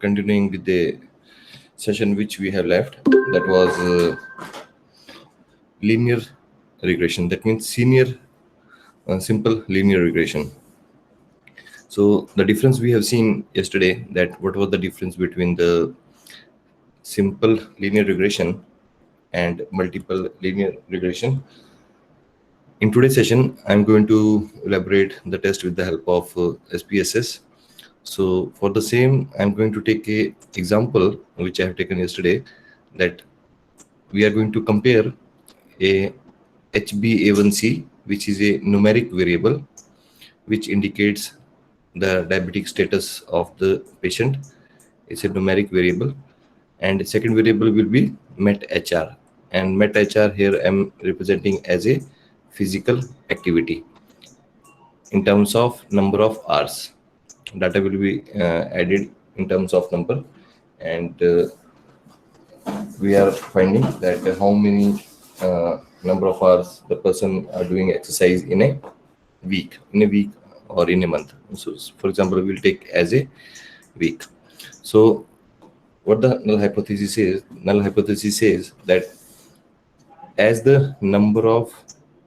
continuing with the session which we have left. That was linear regression. That means simple linear regression. So the difference we have seen yesterday, that what was the difference between the simple linear regression and multiple linear regression. In today's session, I'm going to elaborate the test with the help of SPSS. So for the same, I'm going to take a example which I have taken yesterday, that we are going to compare a HbA1c, which is a numeric variable which indicates the diabetic status of the patient. It's a numeric variable, and the second variable will be MET-HR, and MET-HR here I'm representing as a physical activity in terms of number of hours. Data will be added in terms of number, and we are finding that how many number of hours the person are doing exercise in a week or in a month. So for example, we'll take as a week. So what the null hypothesis says that as the number of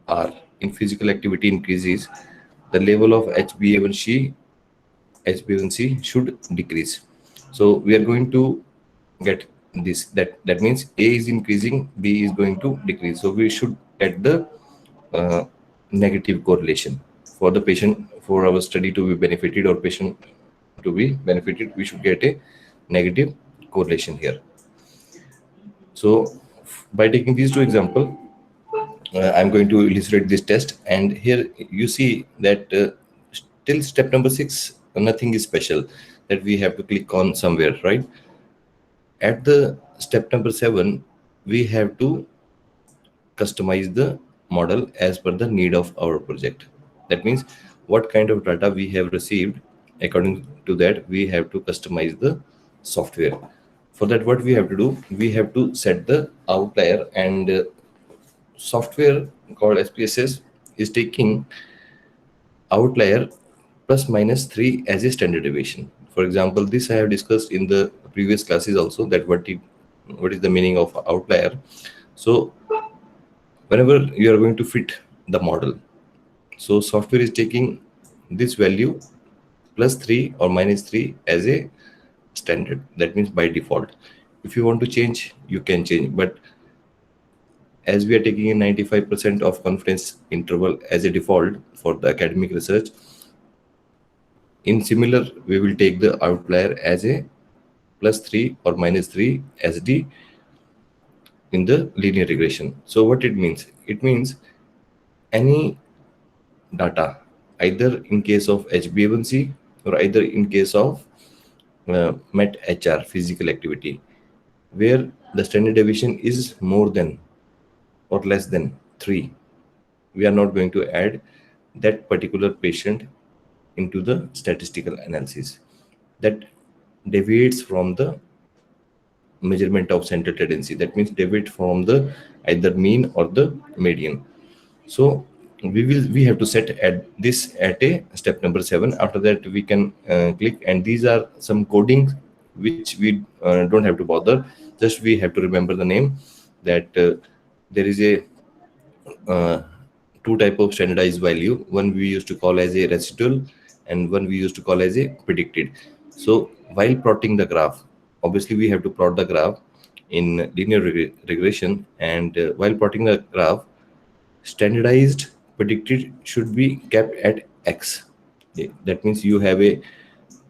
hour in physical activity increases, the level of HbA1c should decrease. So we are going to get this, that means A is increasing, B is going to decrease. So we should get the negative correlation for the patient. For our study to be benefited or patient to be benefited, we should get a negative correlation here. So by taking these two examples, I'm going to illustrate this test, and here you see that till step number 6 nothing is special, that we have to click on somewhere, right? At the step number 7 we have to customize the model as per the need of our project. That means what kind of data we have received, according to that we have to customize the software. For that, what we have to do, we have to set the outlier, and software called SPSS is taking outlier plus minus 3 as a standard deviation. For example, this I have discussed in the previous classes also, that what is the meaning of outlier. So whenever you are going to fit the model, so software is taking this value plus 3 or minus 3 as a standard. That means by default. If you want to change, you can change, but as we are taking a 95% of confidence interval as a default for the academic research, in similar we will take the outlier as a plus 3 or minus 3 as the in the linear regression. So what it means? It means any data, either in case of HbA1c or either in case of MET-HR, physical activity, where the standard deviation is more than or less than 3, we are not going to add that particular patient into the statistical analysis. That deviates from the measurement of central tendency. That means deviate from the either mean or the median. So we have to set at a step number 7. After that we can click, and these are some coding which we don't have to bother. Just we have to remember the name, that there is a two type of standardized value. One we used to call as a residual, and one we used to call as a predicted. So while plotting the graph, obviously we have to plot the graph in linear regression, and while plotting the graph, standardized predicted should be kept at x. That means you have a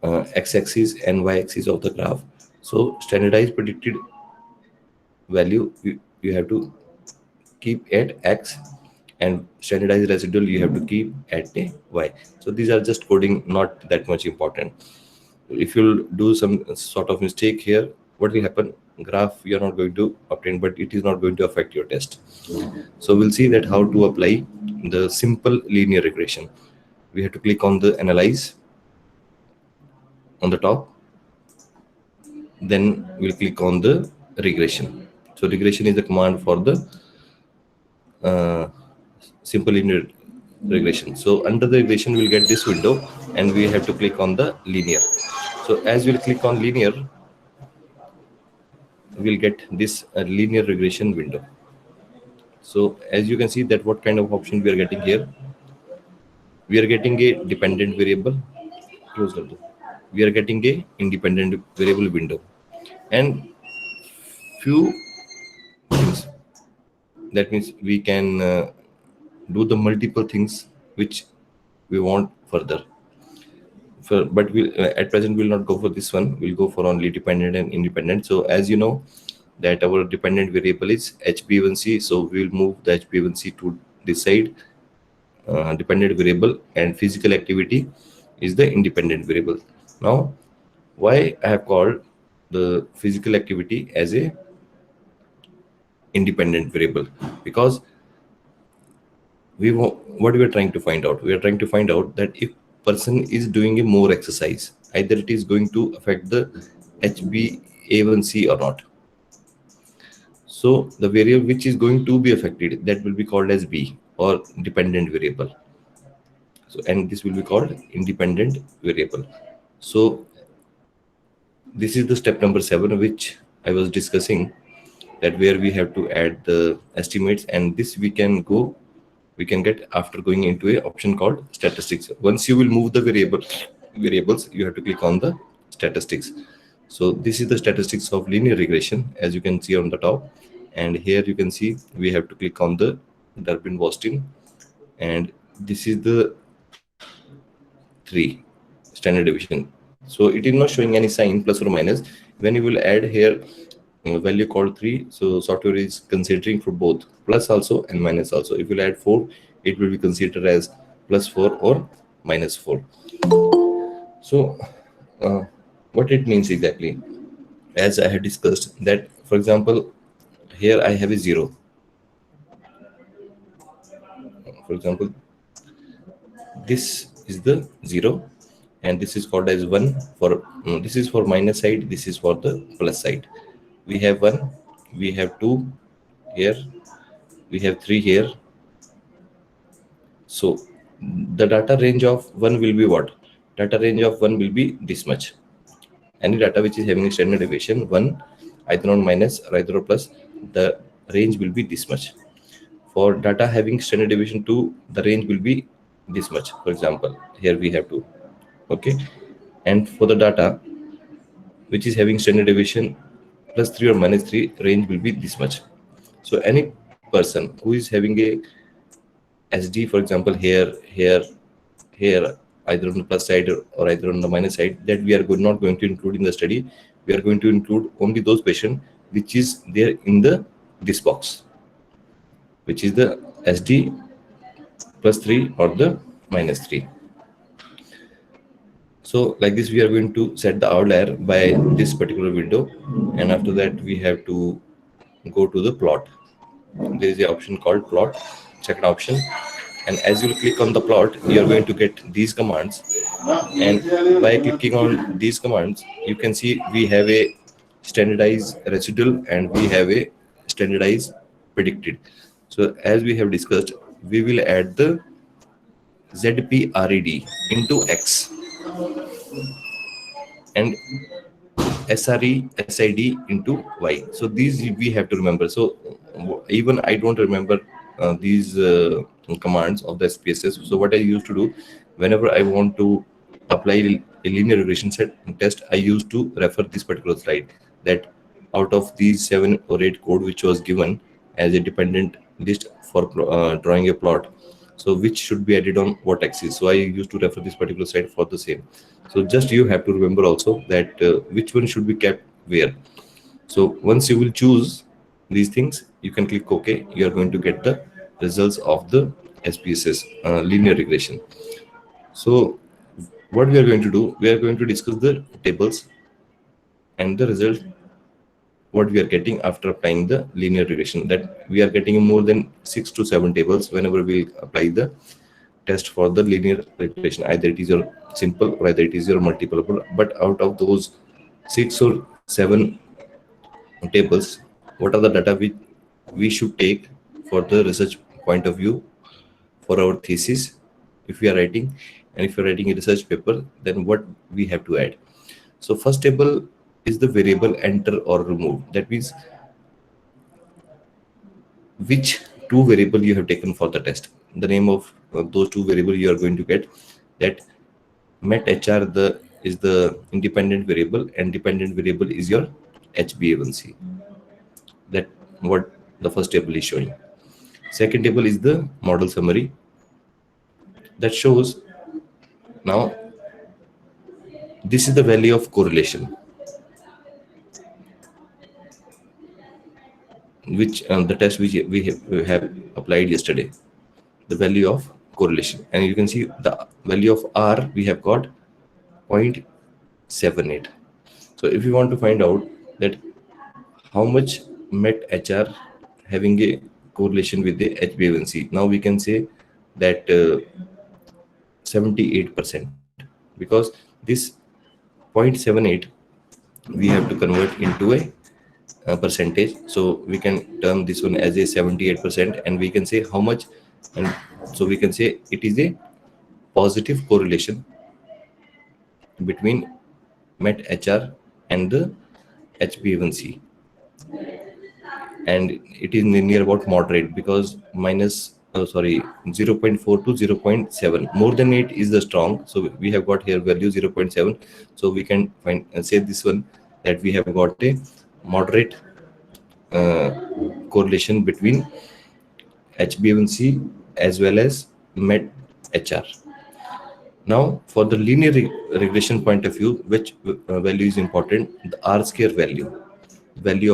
x-axis and y-axis of the graph. So standardized predicted value you have to keep at x, and standardized residual you have to keep at a y. So these are just coding, not that much important. If you'll do some sort of mistake here, what will happen? Graph you are not going to obtain, but it is not going to affect your test. So we'll see that how to apply the simple linear regression. We have to click on the analyze on the top, then we'll click on the regression. So regression is the command for the simple linear regression. So under the regression we'll get this window, and we have to click on the linear. So as we'll click on linear, we'll get this linear regression window. So as you can see that what kind of option we are getting here, we are getting a dependent variable, close कर दो. We are getting a independent variable window and few things. That means we can do the multiple things which we want further. But we at present we'll not go for this one. We'll go for only dependent and independent. So as you know that our dependent variable is HbA1c, so we'll move the HbA1c to this side, dependent variable, and physical activity is the independent variable. Now why I have called the physical activity as a independent variable? Because what we are trying to find out, we are trying to find out that if person is doing a more exercise, either it is going to affect the HbA1c or not. So the variable which is going to be affected, that will be called as B, or dependent variable. So and this will be called independent variable. So this is the step number 7 which I was discussing, that where we have to add the estimates, and this we can get after going into a option called statistics. Once you will move the variables, you have to click on the statistics. So this is the statistics of linear regression, as you can see on the top, and here you can see we have to click on the Durbin-Boston, and this is the 3 standard deviation. So it is not showing any sign plus or minus. When you will add here a value called 3, so software is considering for both plus also and minus also. If you add 4, it will be considered as plus 4 or minus 4. So what it means exactly, as I had discussed, that for example here I have a 0. For example, this is the 0, and this is called as 1 for this is for minus side, this is for the plus side. We have 1, we have 2 here, we have 3 here. So the data range of 1 will be what? Data range of 1 will be this much. Any data which is having a standard deviation 1, either on minus or either on plus, the range will be this much. For data having standard deviation 2, the range will be this much. For example, here we have 2. Okay, and for the data which is having standard deviation plus 3 or minus 3, range will be this much. So any person who is having a SD, for example, here, either on the plus side or either on the minus side, that we are not going to include in the study. We are going to include only those patients which is there in this box, which is the SD plus 3 or the minus 3. So like this, we are going to set the outlier by this particular window, and after that we have to go to the plot. There is an option called plot, second option, and as you click on the plot, you are going to get these commands, and by clicking on these commands, you can see we have a standardized residual and we have a standardized predicted. So as we have discussed, we will add the ZPRED into X and SRE into Y. So these we have to remember. So even I don't remember these commands of the SPSS. So what I used to do, whenever I want to apply a linear regression test, I used to refer this particular slide, that out of these 7 or 8 code which was given as a dependent list for drawing a plot, so which should be added on what axis. So I used to refer this particular slide for the same. So just you have to remember also that which one should be kept where. So once you will choose these things, you can click OK. You are going to get the results of the SPSS linear regression. So what we are going to do, we are going to discuss the tables and the result what we are getting after applying the linear regression. That we are getting more than 6 to 7 tables whenever we apply the test for the linear regression. Either it is your simple or either it is your multiple. But out of those 6 or 7 tables, what are the data we should take for the research point of view for our thesis if we are writing, and if you're writing a research paper, then what we have to add. So first table is the variable enter or remove. That means which two variable you have taken for the test. The name of those two variable you are going to get. That met hr is the independent variable, and dependent variable is your HbA1c. That what the first table is showing. Second table is the model summary that shows now this is the value of correlation which the test which we have applied yesterday, the value of correlation, and you can see the value of R we have got 0.78. So if you want to find out that how much met HR having a correlation with the HbA1c, now we can say that 78%, because this 0.78 we have to convert into a percentage. So we can term this one as a 78%, and we can say how much, and so we can say it is a positive correlation between met HR and the HbA1c, and it is near about moderate, because minus 0.4 to 0.7, more than 8 is the strong. So we have got here value 0.7, so we can find say this one that we have got a moderate uh, correlation between HbA1c as well as met HR. Now, for the linear regression point of view, which value is important? The R square value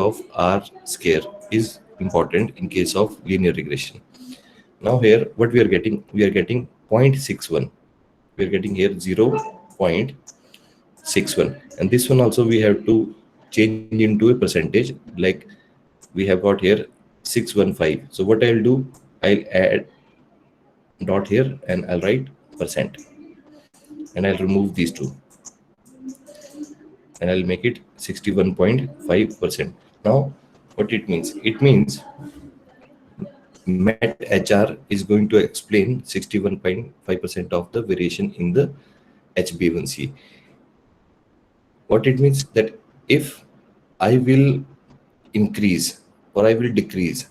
of R square is important in case of linear regression. Now here, what we are getting? We are getting 0.61. We are getting here 0.61, and this one also we have to change into a percentage. Like we have got here 615. So what I'll do? I'll add dot here and I'll write percent, and I'll remove these two, and I'll make it 61.5%. Now, what it means? It means Met HR is going to explain 61.5% of the variation in the HbA1c. What it means that if I will increase or I will decrease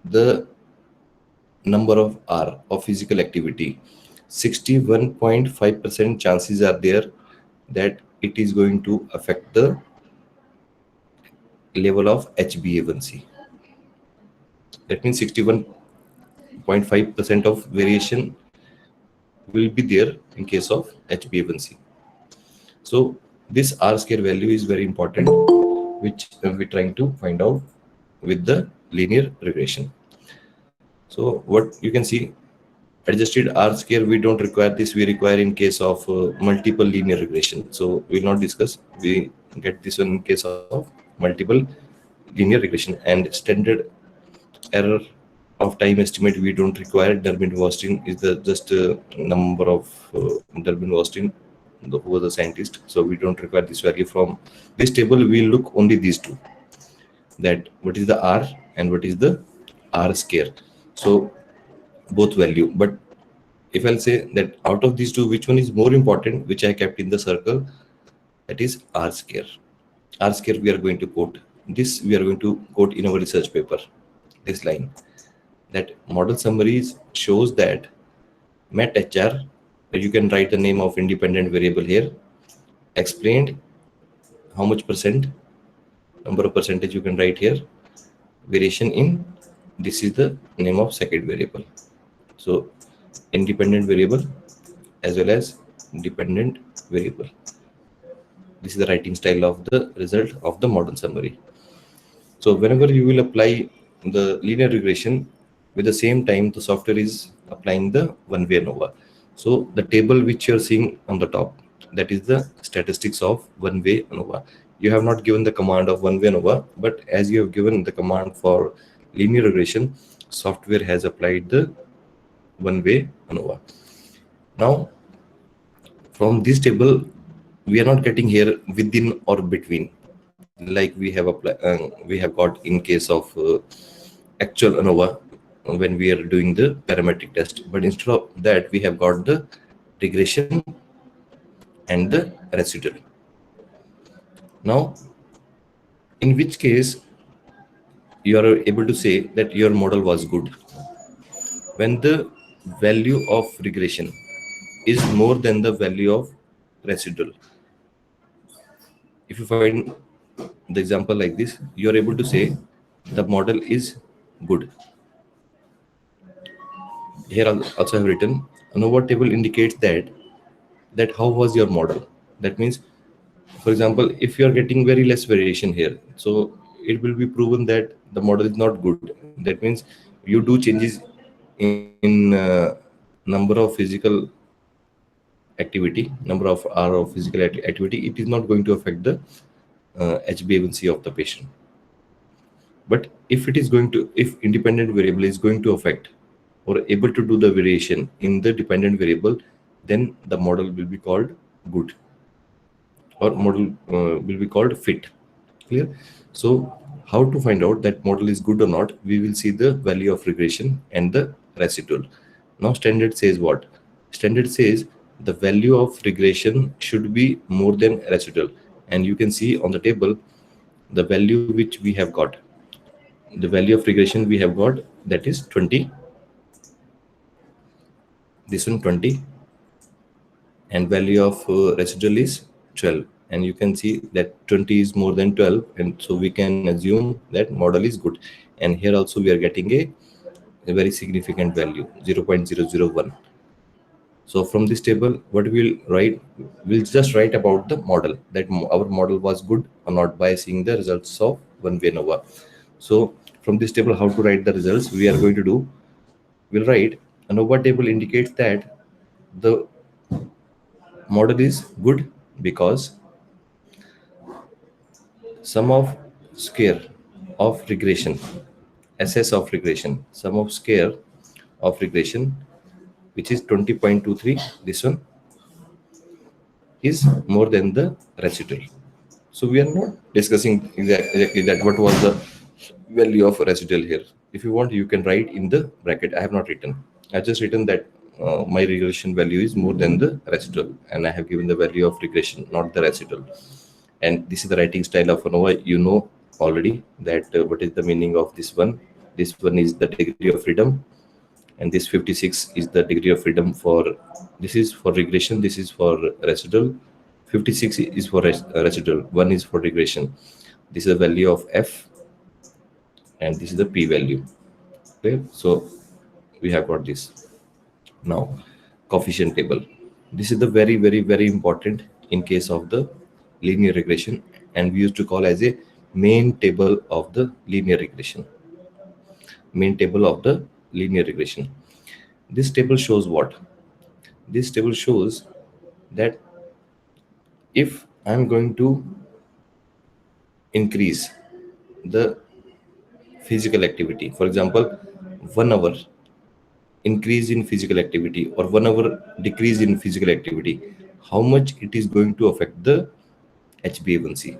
the number of R of physical activity, 61.5% chances are there that it is going to affect the level of HbA1c. That means 61.5% of variation will be there in case of HbA1c. So this R square value is very important, which we're trying to find out with the linear regression. So what you can see, adjusted R square, we don't require this, we require in case of multiple linear regression. So we'll not discuss, we get this one in case of multiple linear regression. And standard error of time estimate we don't require. Durbin-Watson is the just number of Durbin-Watson, who was the scientist. So we don't require this value. From this table we look only these two, that what is the R and what is the R square. So both value. But if I'll say that out of these two, which one is more important, which I kept in the circle, that is R square. R square we are going to quote. This we are going to quote in our research paper. This line, that model summaries shows that met HR, you can write the name of independent variable here, explained how much percent, number of percentage you can write here, variation in, this is the name of second variable. So independent variable as well as dependent variable. This is the writing style of the result of the model summary. So whenever you will apply the linear regression, with the same time the software is applying the one-way ANOVA. So the table which you're seeing on the top, that is the statistics of one-way ANOVA. You have not given the command of one-way ANOVA, but as you have given the command for linear regression, software has applied the one-way ANOVA. Now, from this table, we are not getting here within or between, like we have got in case of actual ANOVA when we are doing the parametric test. But instead of that, we have got the regression and the residual. Now, in which case you are able to say that your model was good when the value of regression is more than the value of residual. If you find the example like this, you are able to say the model is good. Here also I have written ANOVA table indicates that how was your model. That means, for example, if you are getting very less variation here, so it will be proven that the model is not good. That means you do changes in number of physical activity, number of hour of physical activity, it is not going to affect the HbA1c of the patient. But if it is going to, if independent variable is going to affect or able to do the variation in the dependent variable, then the model will be called good, or model will be called fit. Clear? So how to find out that model is good or not? We will see the value of regression and the residual. Now standard says what? Standard says the value of regression should be more than residual, and you can see on the table the value which we have got. The value of regression we have got, that is 20, this one 20, and value of residual is 12, and you can see that 20 is more than 12, and so we can assume that model is good. And here also we are getting a very significant value, 0.001. So from this table, what we'll write, we'll just write about the model, that our model was good or not by seeing the results of one way ANOVA. So from this table, how to write the results we are going to do, we'll write ANOVA table indicates that the model is good because sum of square of regression, SS of regression, sum of square of regression, which is 20.23, this one is more than the residual. So we are not discussing exactly that what was the value of residual here. If you want, you can write in the bracket. I have not written. I just written that my regression value is more than the residual, and I have given the value of regression, not the residual. And this is the writing style of ANOVA. You know already that what is the meaning of this one. This one is the degree of freedom, and this 56 is the degree of freedom for, this is for regression, this is for residual. 56 is for residual, 1 is for regression. This is the value of f, and this is the p value. Okay, so we have got this. Now coefficient table, this is the very important in case of the linear regression, and we used to call as a main table of the linear regression. Main table of the linear regression. This table shows what? This table shows that if I'm going to increase the physical activity, for example, 1 hour increase in physical activity or 1 hour decrease in physical activity, how much it is going to affect the HbA1c.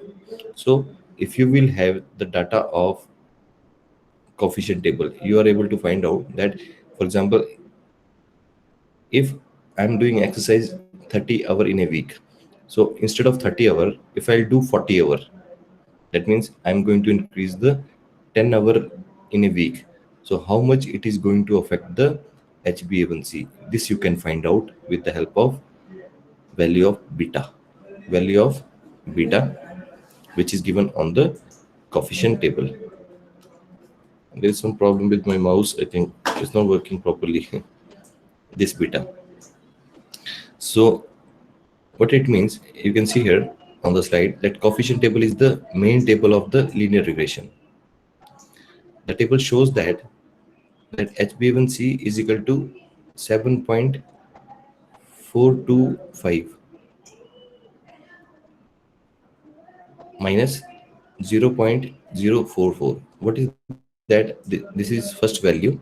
So if you will have the data of coefficient table, you are able to find out that, for example, if I'm doing exercise 30 hour in a week, so instead of 30 hour, if I'll do 40 hour, that means I'm going to increase the 10 hour in a week. So how much it is going to affect the HbA1c? This you can find out with the help of value of beta. Value of beta, which is given on the coefficient table. There's some problem with my mouse. I think it's not working properly. This beta. So what it means, you can see here on the slide that coefficient table is the main table of the linear regression. The table shows that HbA1c is equal to 7.425 minus 0.044. What is that? This is first value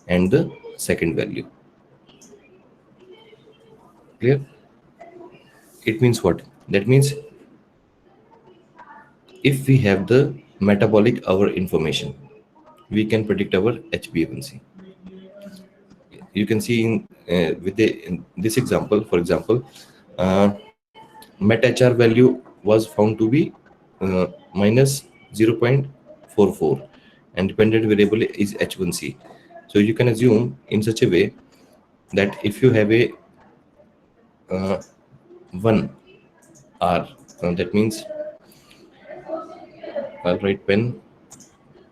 and the second value. Clear? It means what? That means if we have the metabolic hour information, we can predict our HbA1c. You can see in this example, for example, met HR value was found to be minus 0.44, and dependent variable is H1C. So you can assume in such a way that if you have a 1 R, that means I'll write pen.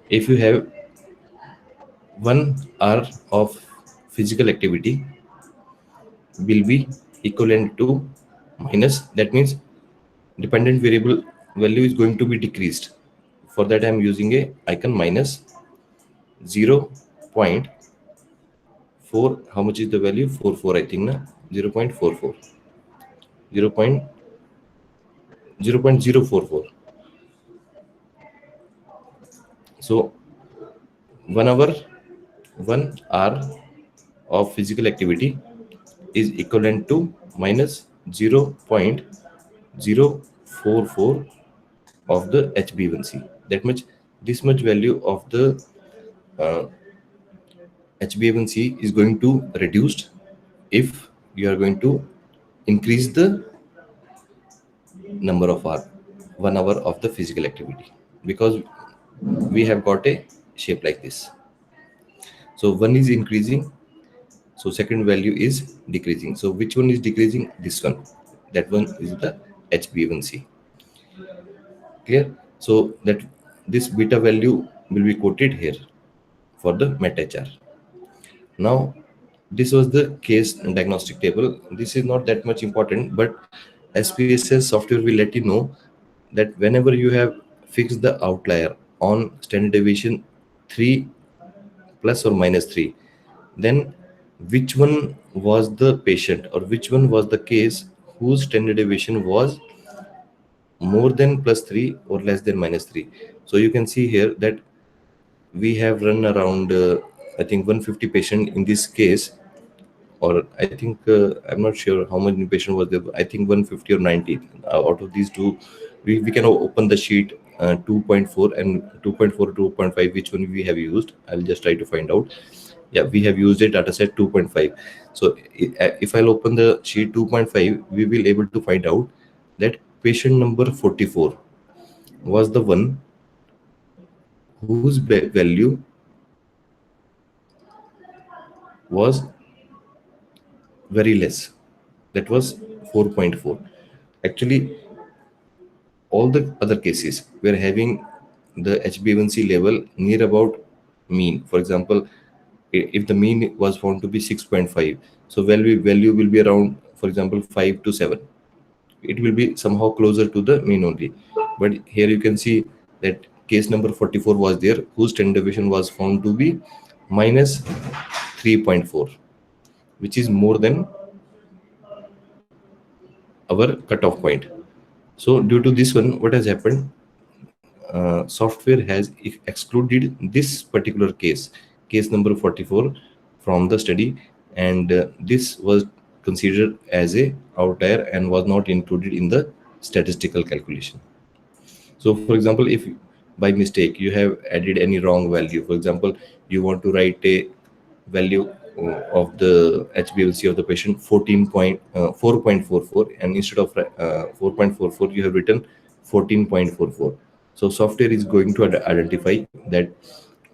If you have 1 hour of physical activity will be equivalent to minus, that means dependent variable value is going to be decreased. For that I'm using a icon minus 0.4. How much is the value? 44, I think, na? 0.44, 0.044. So 1 hour, 1 hour of physical activity is equivalent to minus 0.044 of the HbA1c. That much, this much value of the HbA1c is going to reduced if you are going to increase the number of hour, 1 hour of the physical activity, because we have got a shape like this. So one is increasing, so second value is decreasing. So which one is decreasing? This one. That one is the HbA1c. Clear? So that this beta value will be quoted here for the MET-HR. Now, this was the case diagnostic table. This is not that much important, but SPSS software will let you know that whenever you have fixed the outlier on standard deviation 3 plus or minus 3, then which one was the patient or which one was the case whose standard deviation was more than plus 3 or less than minus 3. So you can see here that we have run around I think 150 patient in this case, or I think I'm not sure how many patient was there. I think 150 or 90 out of these two. We can open the sheet 2.4 and 2.4, 2.5, which one we have used. I'll just try to find out. Yeah, we have used a data set 2.5. So if I'll open the sheet 2.5, we will able to find out that patient number 44 was the one whose value was very less. That was 4.4. Actually, all the other cases were having the HbA1c level near about mean. For example, if the mean was found to be 6.5, so value will be around, for example, 5 to 7. It will be somehow closer to the mean only. But here you can see that case number 44 was there, whose standard deviation was found to be minus 3.4, which is more than our cutoff point. So due to this one, what has happened? Software has excluded this particular case number 44, from the study, and this was considered as a outlier and was not included in the statistical calculation. So for example, if by mistake you have added any wrong value, for example, you want to write a value of the HbA1c of the patient 4.44, and instead of 4.44 you have written 14.44. So software is going to identify that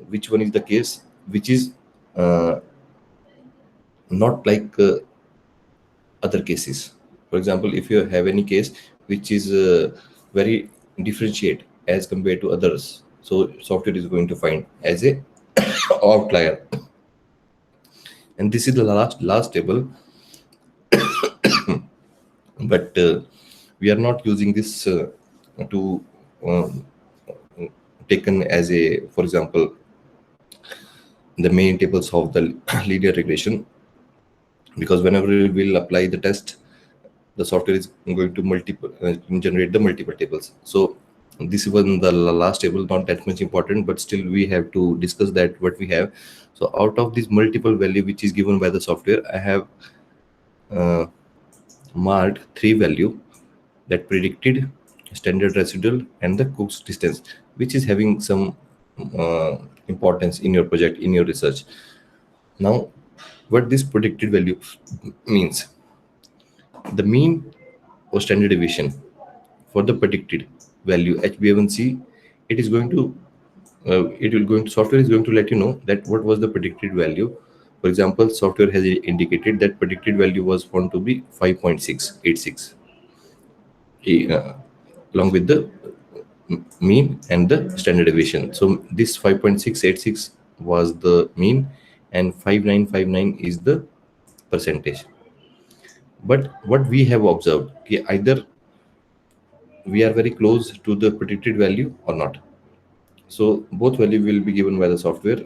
which one is the case which is uh, not like other cases. For example, if you have any case which is very differentiate as compared to others, so software is going to find as a outlier. And this is the last table, but we are not using this to um, taken as a, for example, the main tables of the linear regression, because whenever we will apply the test, the software is going to generate the multiple tables. So this was the last table, not that much important, but still we have to discuss that what we have. So out of this multiple value which is given by the software, I have uh, marked 3 value that predicted standard residual and the Cook's distance, which is having some importance in your project, in your research. Now, what this predicted value means: the mean or standard deviation for the predicted value HbA1c, it is going to software is going to let you know that what was the predicted value. For example, software has indicated that predicted value was found to be 5.686, uh, along with the mean and the standard deviation. So this 5.686 was the mean, and 5959 is the percentage. But what we have observed, either we are very close to the predicted value or not. So both value will be given by the software,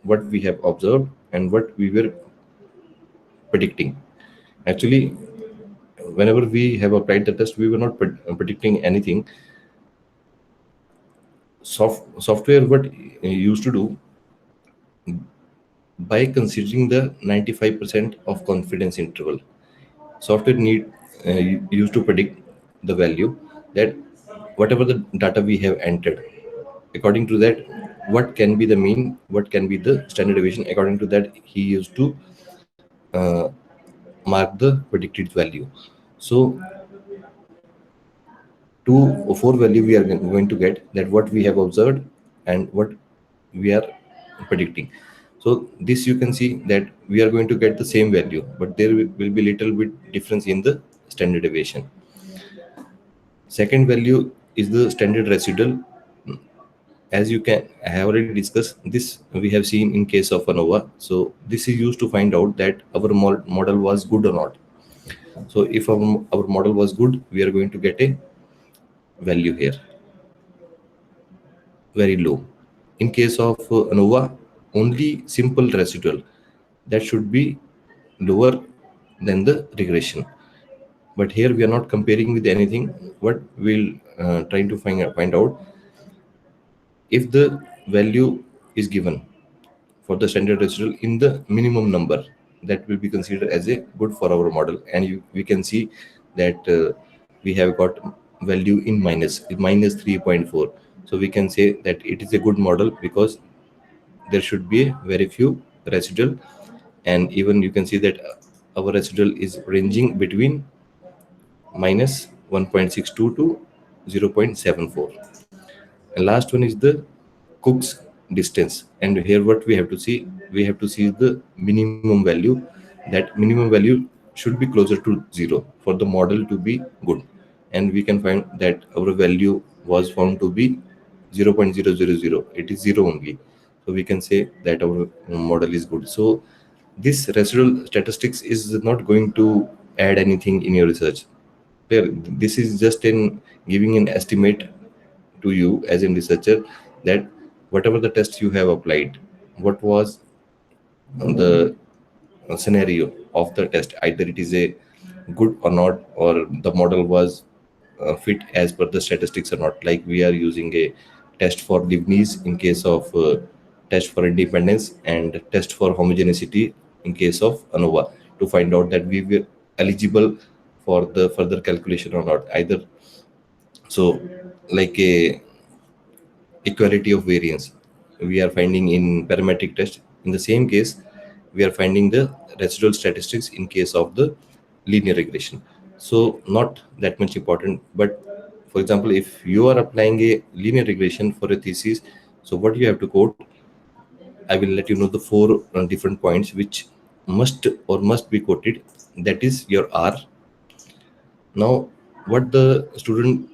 what we have observed and what we were predicting. Actually, whenever we have applied the test, we were not predicting anything. Software what used to do, by considering the 95% of confidence interval, software used to predict the value, that whatever the data we have entered, according to that, what can be the mean, what can be the standard deviation, according to that he used to uh, mark the predicted value. So two or four value we are going to get, that what we have observed and what we are predicting. So this you can see that we are going to get the same value, but there will be little bit difference in the standard deviation. Second value is the standard residual. As you can I have already discussed this, we have seen in case of ANOVA. So this is used to find out that our model was good or not. So if our model was good, we are going to get a value here very low. In case of ANOVA, only simple residual, that should be lower than the regression. But here we are not comparing with anything. What we'll trying to find out, if the value is given for the standard residual in the minimum number, that will be considered as a good for our model. And we can see that we have got value in minus 3.4. So we can say that it is a good model, because there should be very few residual. And even you can see that our residual is ranging between minus 1.62 to 0.74. And last one is the Cook's distance. And here what we have to see the minimum value. That minimum value should be closer to zero for the model to be good. And we can find that our value was found to be 0.000. It is zero only. So we can say that our model is good. So this residual statistics is not going to add anything in your research. This is just in giving an estimate to you as a researcher, that whatever the test you have applied, what was the scenario of the test, either it is a good or not, or the model was fit as per the statistics or not. Like we are using a test for Leibniz in case of test for independence, and test for homogeneity in case of ANOVA, to find out that we were eligible for the further calculation or not, either. So like a equality of variance we are finding in parametric test, in the same case we are finding the residual statistics in case of the linear regression. So not that much important. But for example, if you are applying a linear regression for a thesis, so what you have to quote, I will let you know the four different points which must be quoted. That is your R. Now what the student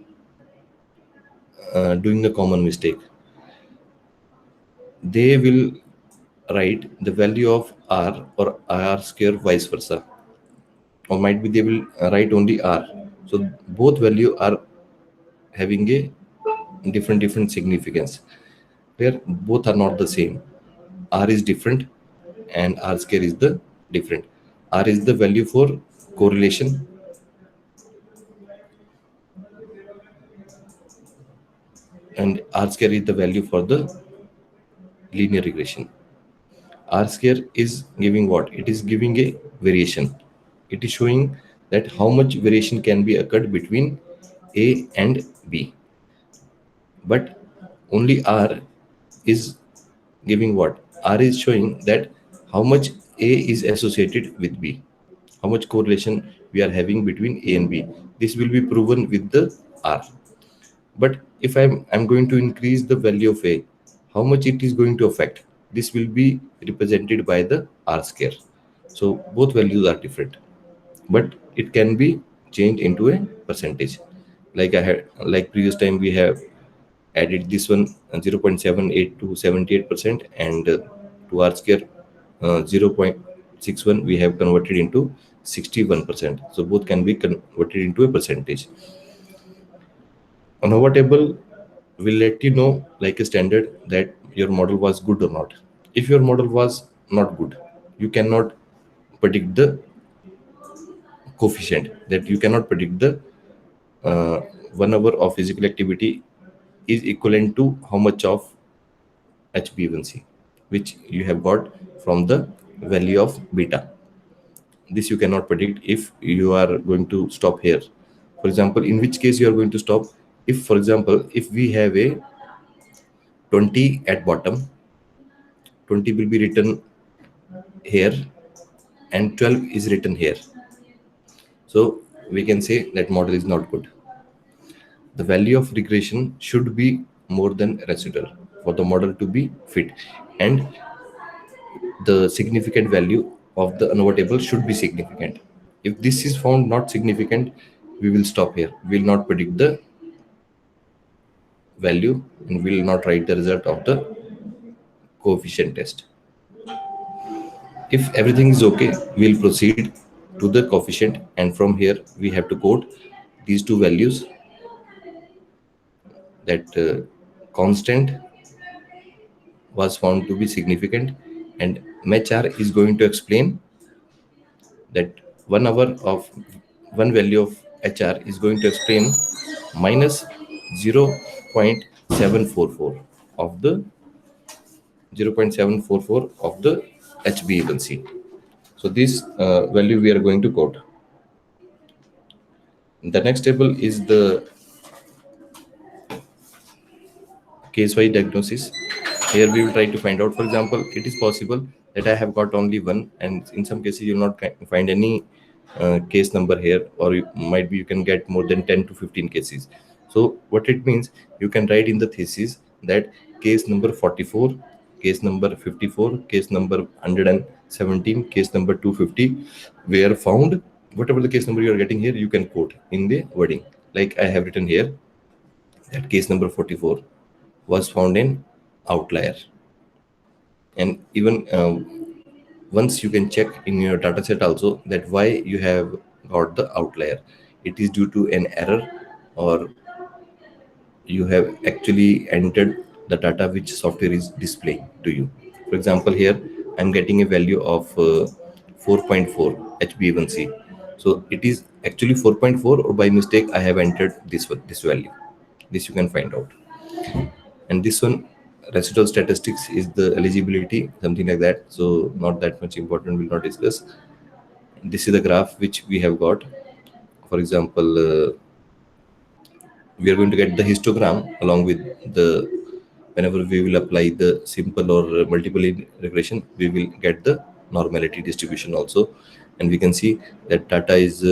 doing a common mistake, they will write the value of R or R square vice versa, or might be they will write only R. So both value are having a different significance, where both are not the same. R is different and R square is the different. R is the value for correlation, and R square is the value for the linear regression. R square is giving what? It is giving a variation. It is showing that how much variation can be occurred between A and B. But only R is giving what? R is showing that how much A is associated with B, how much correlation we are having between A and B. This will be proven with the R. But if I'm going to increase the value of a, how much it is going to affect, this will be represented by the r square. So both values are different, but it can be changed into a percentage. Like I had, like previous time we have added this one 0.78 to 78%, and to r square 0.61 we have converted into 61%. So both can be converted into a percentage. On our table will let you know, like a standard, that your model was good or not. If your model was not good, you cannot predict the coefficient, that you cannot predict the uh, 1 hour of physical activity is equivalent to how much of HbA1c, which you have got from the value of beta. This you cannot predict if you are going to stop here. For example, in which case you are going to stop, if for example if we have a 20 at bottom, 20 will be written here and 12 is written here. So we can say that model is not good. The value of regression should be more than residual for the model to be fit, and the significant value of the ANOVA table should be significant. If this is found not significant, we will stop here. We will not predict the value and we will not write the result of the coefficient test. If everything is okay, we will proceed to the coefficient, and from here we have to quote these two values, that constant was found to be significant, and MHR is going to explain that 1 hour of one value of HR is going to explain minus 0.744 of the 0.744 of the HbA1c. So this value we are going to quote. The next table is the case-wise diagnosis. Here we will try to find out, for example, it is possible that I have got only one, and in some cases you will not find any case number here, or might be you can get more than 10 to 15 cases. So what it means, you can write in the thesis that case number 44, case number 54, case number 117, case number 250 were found. Whatever the case number you are getting here, you can quote in the wording. Like I have written here that case number 44 was found in outlier. And even once you can check in your data set also that why you have got the outlier. It is due to an error, or you have actually entered the data which software is displaying to you. For example, here I'm getting a value of 4.4 HbA1c. So it is actually 4.4, or by mistake I have entered this value. This you can find out. And this one, residual statistics, is the eligibility, something like that, so not that much important, will not discuss. This is the graph which we have got. For example, we are going to get the histogram along with the, whenever we will apply the simple or multiple regression, we will get the normality distribution also. And we can see that data is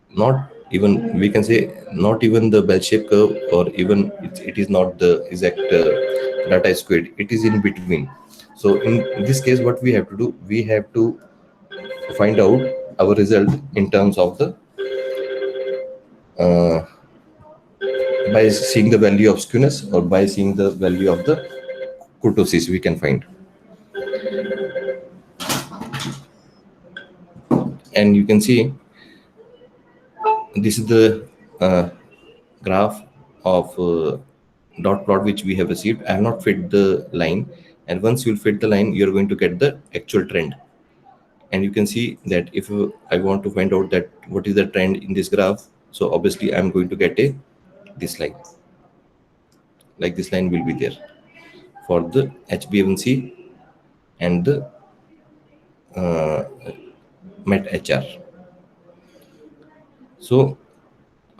not even, we can say, not even the bell shaped curve, or even it is not the exact data squared, it is in between. So in this case what we have to do, we have to find out our result in terms of the uh, by seeing the value of skewness, or by seeing the value of the kurtosis we can find. And you can see this is the graph of dot plot which we have received. I have not fit the line, and once you fit the line, you're going to get the actual trend. And you can see that if I want to find out that what is the trend in this graph, so obviously I'm going to get a this line, like this line will be there for the HbA1c and the met HR. So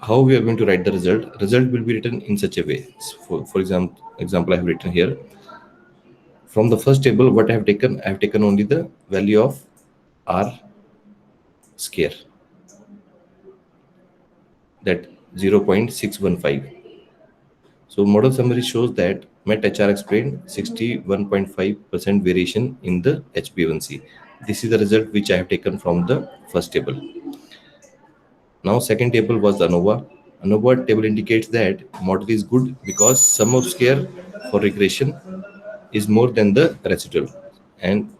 how we are going to write the result will be written in such a way. For example, I have written here, from the first table what I have taken only the value of r square, that 0.615, So model summary shows that MetHR explained 61.5% variation in the HbA1c. This is the result which I have taken from the first table. Now second table was the ANOVA. ANOVA table indicates that model is good because sum of square for regression is more than the residual. And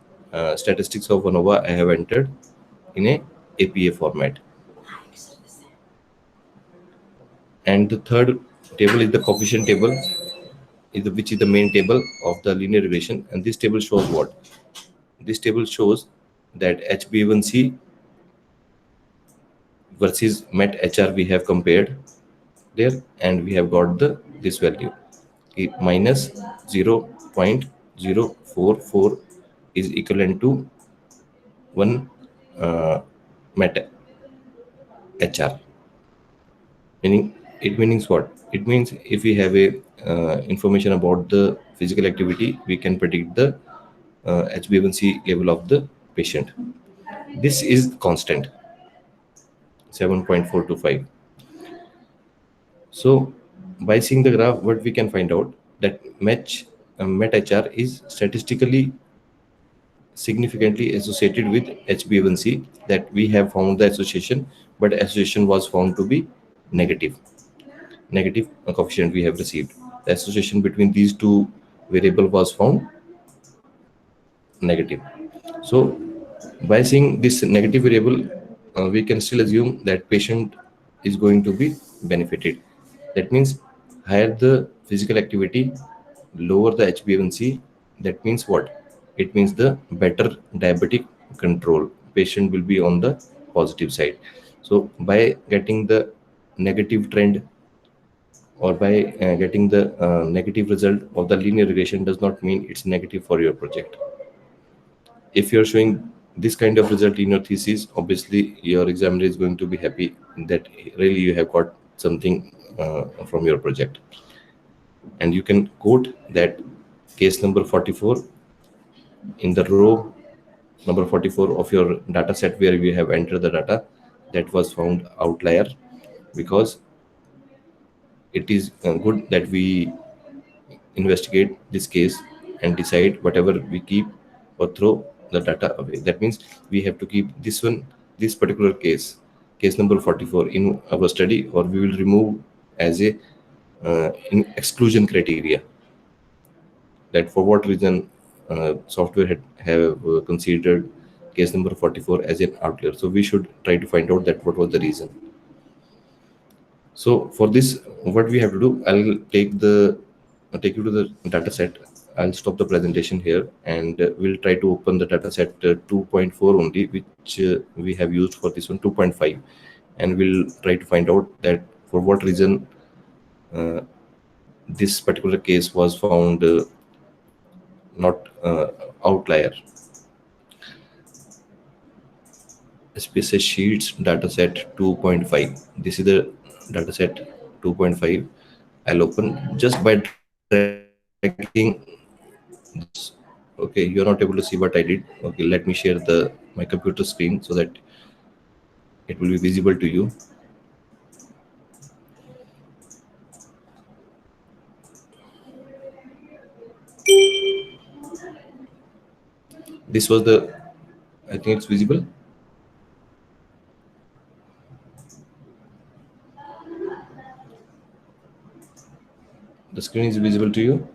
statistics of ANOVA I have entered in a APA format. And the third table is the coefficient table, which is the main table of the linear regression. And this table shows what? This table shows that HbA1c versus MetHR we have compared there, and we have got the this value minus 0.044 is equivalent to 1 met HR. Meaning, it means what? It means if we have a information about the physical activity, we can predict the HbA1c level of the patient. This is constant, 7.425. So by seeing the graph, what we can find out that MetHR is statistically significantly associated with HbA1c, that we have found the association, but association was found to be negative coefficient we have received. The association between these two variable was found negative. So by seeing this negative variable, we can still assume that patient is going to be benefited. That means higher the physical activity, lower the HbA1c. That means what? It means the better diabetic control. Patient will be on the positive side. So by getting the negative trend, or by getting the negative result of the linear regression, does not mean it's negative for your project. If you're showing this kind of result in your thesis, obviously your examiner is going to be happy that really you have got something from your project. And you can quote that case number 44 in the row number 44 of your data set where we have entered the data, that was found outlier, because it is good that we investigate this case and decide whatever we keep or throw the data away. That means we have to keep this one, this particular case number 44 in our study, or we will remove as a in exclusion criteria, that for what reason software have considered case number 44 as an outlier. So we should try to find out that what was the reason. So for this, what we have to do, I'll take you to the data set. I'll stop the presentation here, and we'll try to open the data set 2.4 only, which we have used for this one, 2.5, and we'll try to find out that for what reason this particular case was found not outlier. SPSS Sheets dataset 2.5. This is the dataset 2.5. I'll open just by dragging this. Okay, you're not able to see what I did. Okay, let me share my computer screen so that it will be visible to you. This was the, I think it's visible. The screen is visible to you.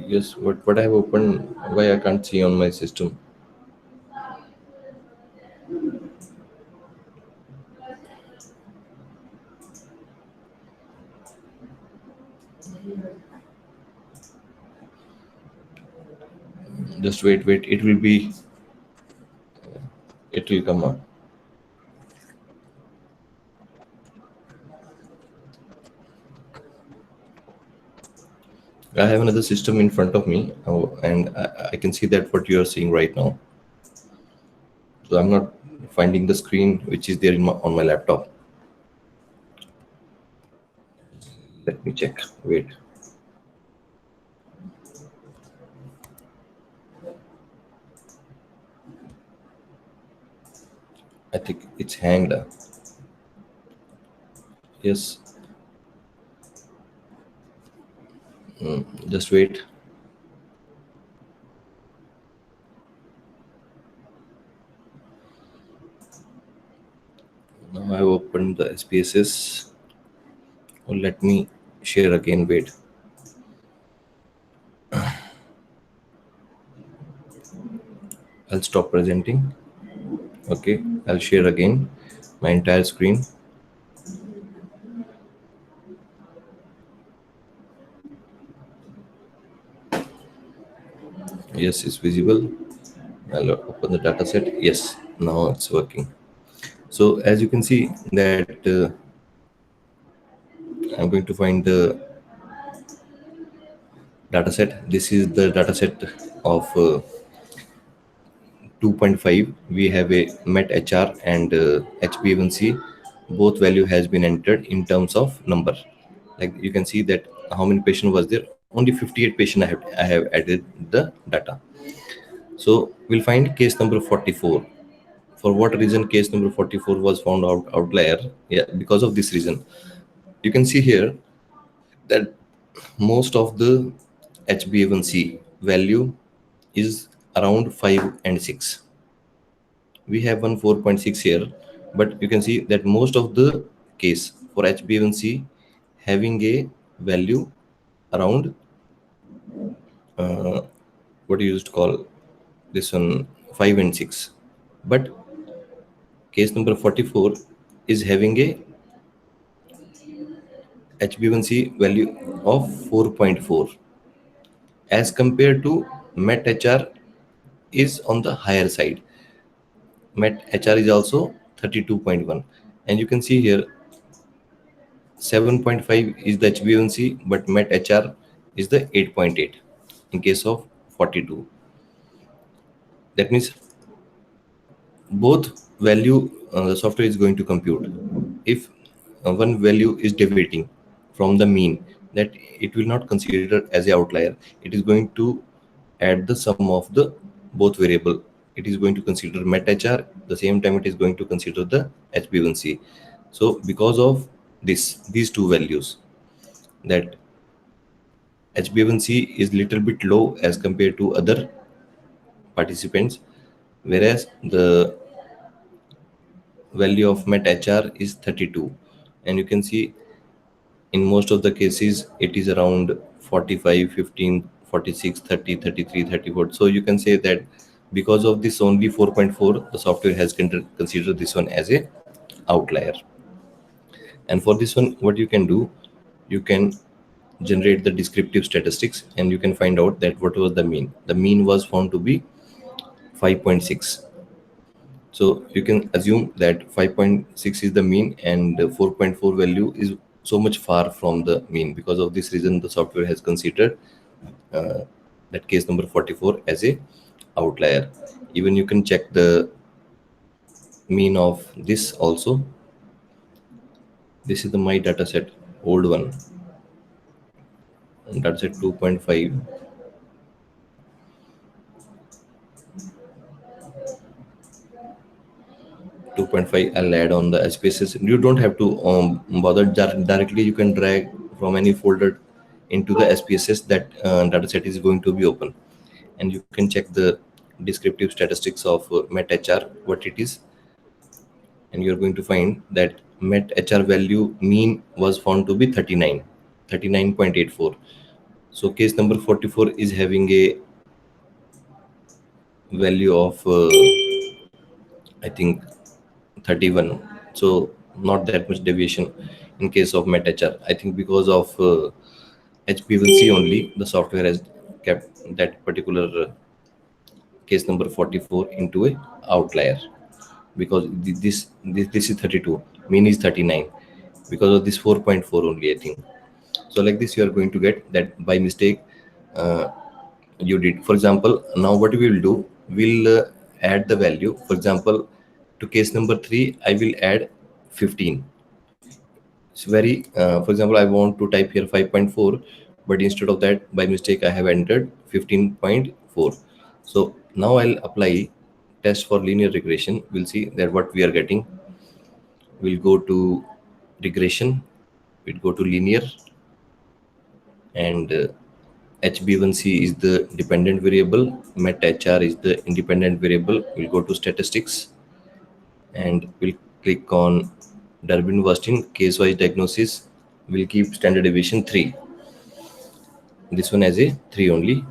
Yes, what I have opened, why I can't see on my system. Just wait, it will come up. I have another system in front of me, and I can see that what you are seeing right now. So I'm not finding the screen which is there on my laptop. Let me check. Wait. I think it's hanged. Yes. Just wait. Now I have opened the SPSS. Oh, let me share again. Wait. I'll stop presenting. Okay, I'll share again my entire screen. Yes, it's visible. I'll open the data set. Yes, now it's working. So as you can see that I'm going to find the data set. This is the data set of 2.5. We have a met hr and hbA1c. Both value has been entered in terms of number. Like you can see that how many patient was there. Only 58 patient I have added the data. So we'll find case number 44. For what reason case number 44 was found outlier? Yeah, because of this reason. You can see here that most of the hbA1c value is around 5 and 6. We have one 4.6 here, but you can see that most of the case for hbA1c having a value around what you used to call this one 5 and 6. But case number 44 is having a hbA1c value of 4.4 as compared to met hr is on the higher side. Met hr is also 32.1, and you can see here 7.5 is the hbA1c, but met hr is the 8.8 in case of 42. That means both value the software is going to compute. If one value is deviating from the mean, that it will not consider as a outlier. It is going to add the sum of the both variable. It is going to consider met hr, the same time it is going to consider the hbA1c. So because of these two values, that hbA1c is little bit low as compared to other participants, whereas the value of met hr is 32. And you can see in most of the cases it is around 45, 15, 46, 30, 33, 34. So you can say that because of this only 4.4, the software has considered this one as a outlier. And for this one, what you can do, you can generate the descriptive statistics and you can find out that what was the mean. The mean was found to be 5.6. So you can assume that 5.6 is the mean and 4.4 value is so much far from the mean. Because of this reason, the software has considered that case number 44 as a outlier. Even you can check the mean of this also. This is the my data set, old one, data set 2.5. 2.5 I'll add on the spaces. You don't have to bother directly. You can drag from any folder into the SPSS that dataset is going to be open, and you can check the descriptive statistics of met hr what it is, and you're going to find that met hr value mean was found to be 39, 39.84. So case number 44 is having a value of I think 31. So not that much deviation in case of met hr. I think because of hbA1c only, the software has kept that particular case number 44 into a outlier, because this is 32, mean is 39, because of this 4.4 only, I think. So like this you are going to get that by mistake uh, you did. For example, now what we will do, we'll add the value. For example, to case number 3 I will add 15. It's very for example, I want to type here 5.4, but instead of that by mistake I have entered 15.4. So now I'll apply test for linear regression. We'll see that what we are getting. We'll go to regression, we'll go to linear, and HB1C is the dependent variable, MET-HR is the independent variable. We'll go to statistics and we'll click on Durbin-Watson case-wise diagnosis. We'll keep standard deviation 3. This one as a 3 only.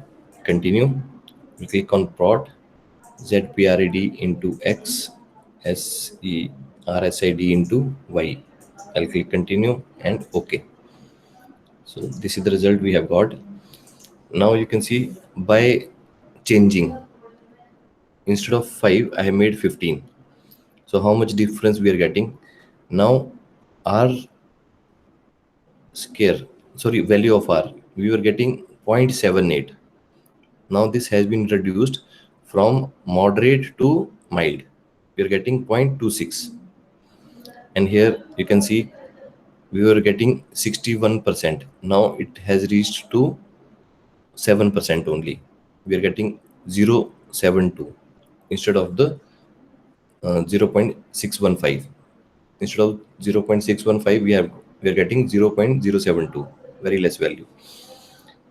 Continue. We'll click on prod, ZPRED into X, RSID into Y. I'll click continue and OK. So this is the result we have got. Now you can see by changing, instead of 5 I have made 15. So how much difference we are getting now? R scare, sorry, value of R, we were getting 0.78. Now this has been reduced from moderate to mild, we are getting 0.26. And here you can see we were getting 61%, now it has reached to 7% only, we are getting 0.72 instead of the 0.615. Instead of 0.615 we are getting 0.072, very less value.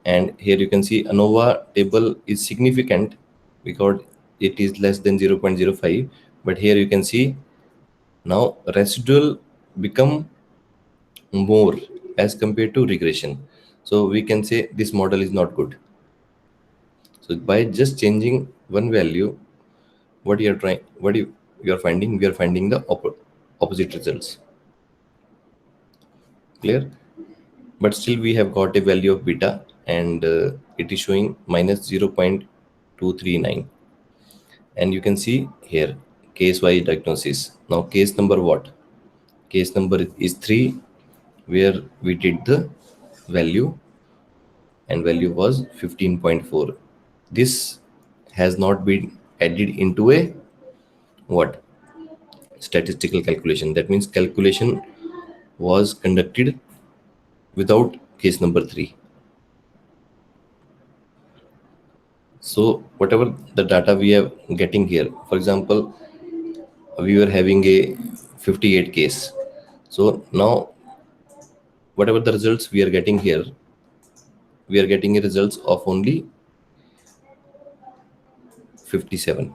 And here you can see ANOVA table is significant because it is less than 0.05, but here you can see now residual become more as compared to regression. So we can say this model is not good. So by just changing one value, what you are finding, we are finding the opposite results. Clear? But still we have got a value of beta, and it is showing minus 0.239. And you can see here case wise diagnosis. Now case number what? Case number is 3, where we did the value and value was 15.4. This has not been added into a what? Statistical calculation. That means calculation was conducted without case number 3. So whatever the data we are getting here, for example, we were having a 58 case. So now whatever the results we are getting here, we are getting a results of only 57.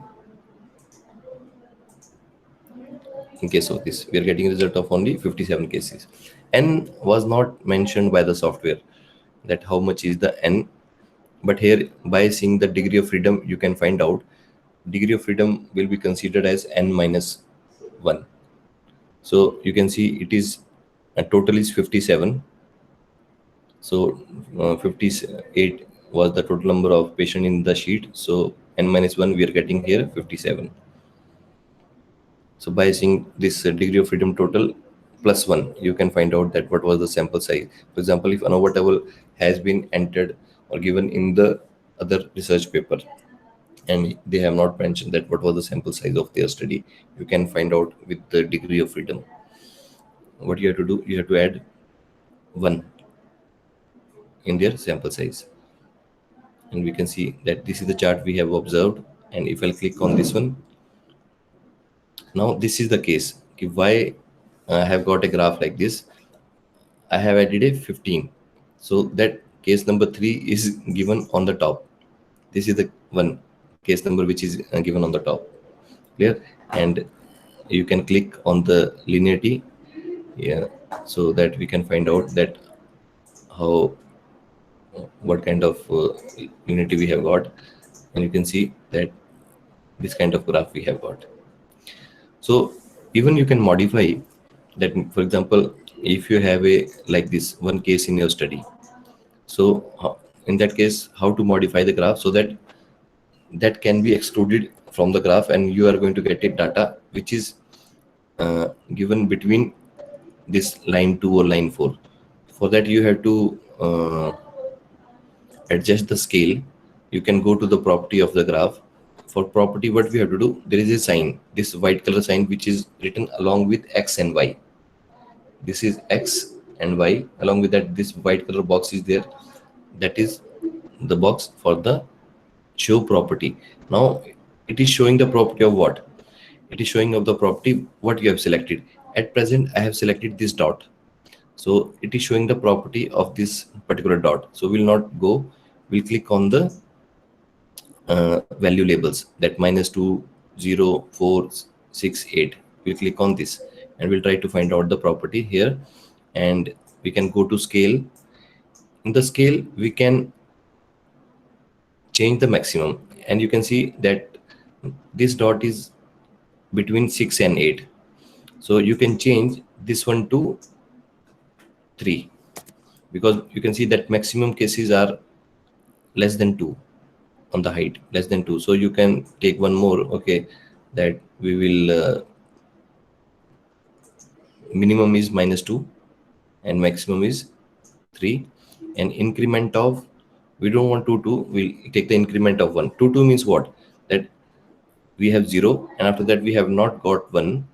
In case of this, we are getting a result of only 57 cases. N was not mentioned by the software, that how much is the N. But here by seeing the degree of freedom, you can find out degree of freedom will be considered as N minus 1. So you can see it is a total is 57. So 58 was the total number of patient in the sheet. So N minus 1 we are getting here 57. So by seeing this degree of freedom total plus 1, you can find out that what was the sample size. For example, if ANOVA table has been entered or given in the other research paper and they have not mentioned that what was the sample size of their study, you can find out with the degree of freedom. What you have to do, you have to add 1 in their sample size. And we can see that this is the chart we have observed. And if I'll click on this one, now this is the case. Why I have got a graph like this? I have added a 15. So that case number 3 is given on the top. This is the one case number which is given on the top. Clear? And you can click on the linearity, yeah, so that we can find out that how what kind of linearity we have got. And you can see that this kind of graph we have got. So even you can modify that. For example, if you have a like this one case in your study, so in that case, how to modify the graph so that that can be excluded from the graph, and you are going to get a data which is given between this line 2 or line 4. For that you have to adjust the scale. You can go to the property of the graph. For property, what we have to do, there is a sign, this white color sign, which is written along with X and Y. This is X and Y. Along with that, this white color box is there. That is the box for the show property. Now it is showing the property of what? It is showing of the property what you have selected. At present, I have selected this dot. So it is showing the property of this particular dot. So we'll not go we'll click on the value labels, that -2, 0, 4, 6, 8. We'll click on this and we'll try to find out the property here, and we can go to scale. In the scale we can change the maximum, and you can see that this dot is between 6 and 8. So you can change this one to 3, because you can see that maximum cases are less than 2 on the height, less than 2. So you can take one more, okay, that we will minimum is -2 and maximum is 3, and increment of, we don't want 2 2, we'll take the increment of 1. 2 2 means what? That we have 0, and after that we have not got 1,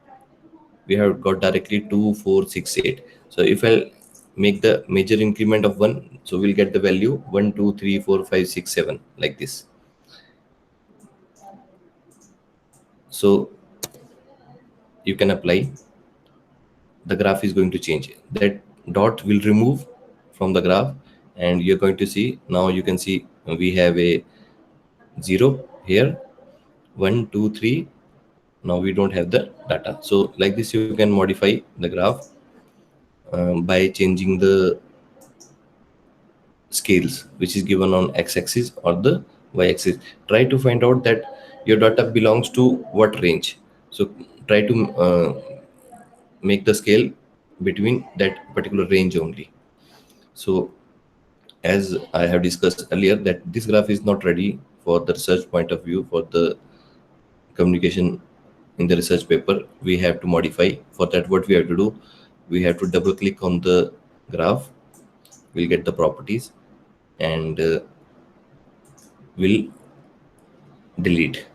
we have got directly 2 4 6 8. So if I make the major increment of 1, so we'll get the value 1 2 3 4 5 6 7, like this. So you can apply, the graph is going to change, that dot will remove from the graph, and you're going to see, now you can see we have a 0 here, 1 2 3. Now we don't have the data. So like this you can modify the graph by changing the scales which is given on x-axis or the y-axis. Try to find out that your data belongs to what range. So try to make the scale between that particular range only. So as I have discussed earlier, that this graph is not ready for the research point of view, for the communication in the research paper. We have to modify. For that, what we have to do, we have to double click on the graph, we'll get the properties, and we'll delete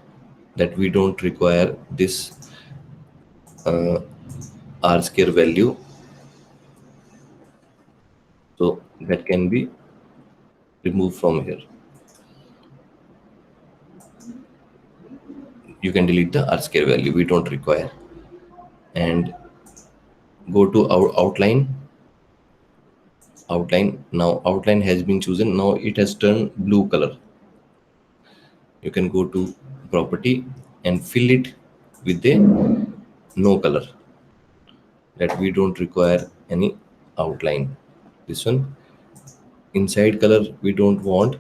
that. We don't require this r square value, so that can be removed from here. You can delete the r square value, we don't require, and go to our outline. Now outline has been chosen, now it has turned blue color. You can go to property and fill it with a no color, that we don't require any outline. This one, inside color, we don't want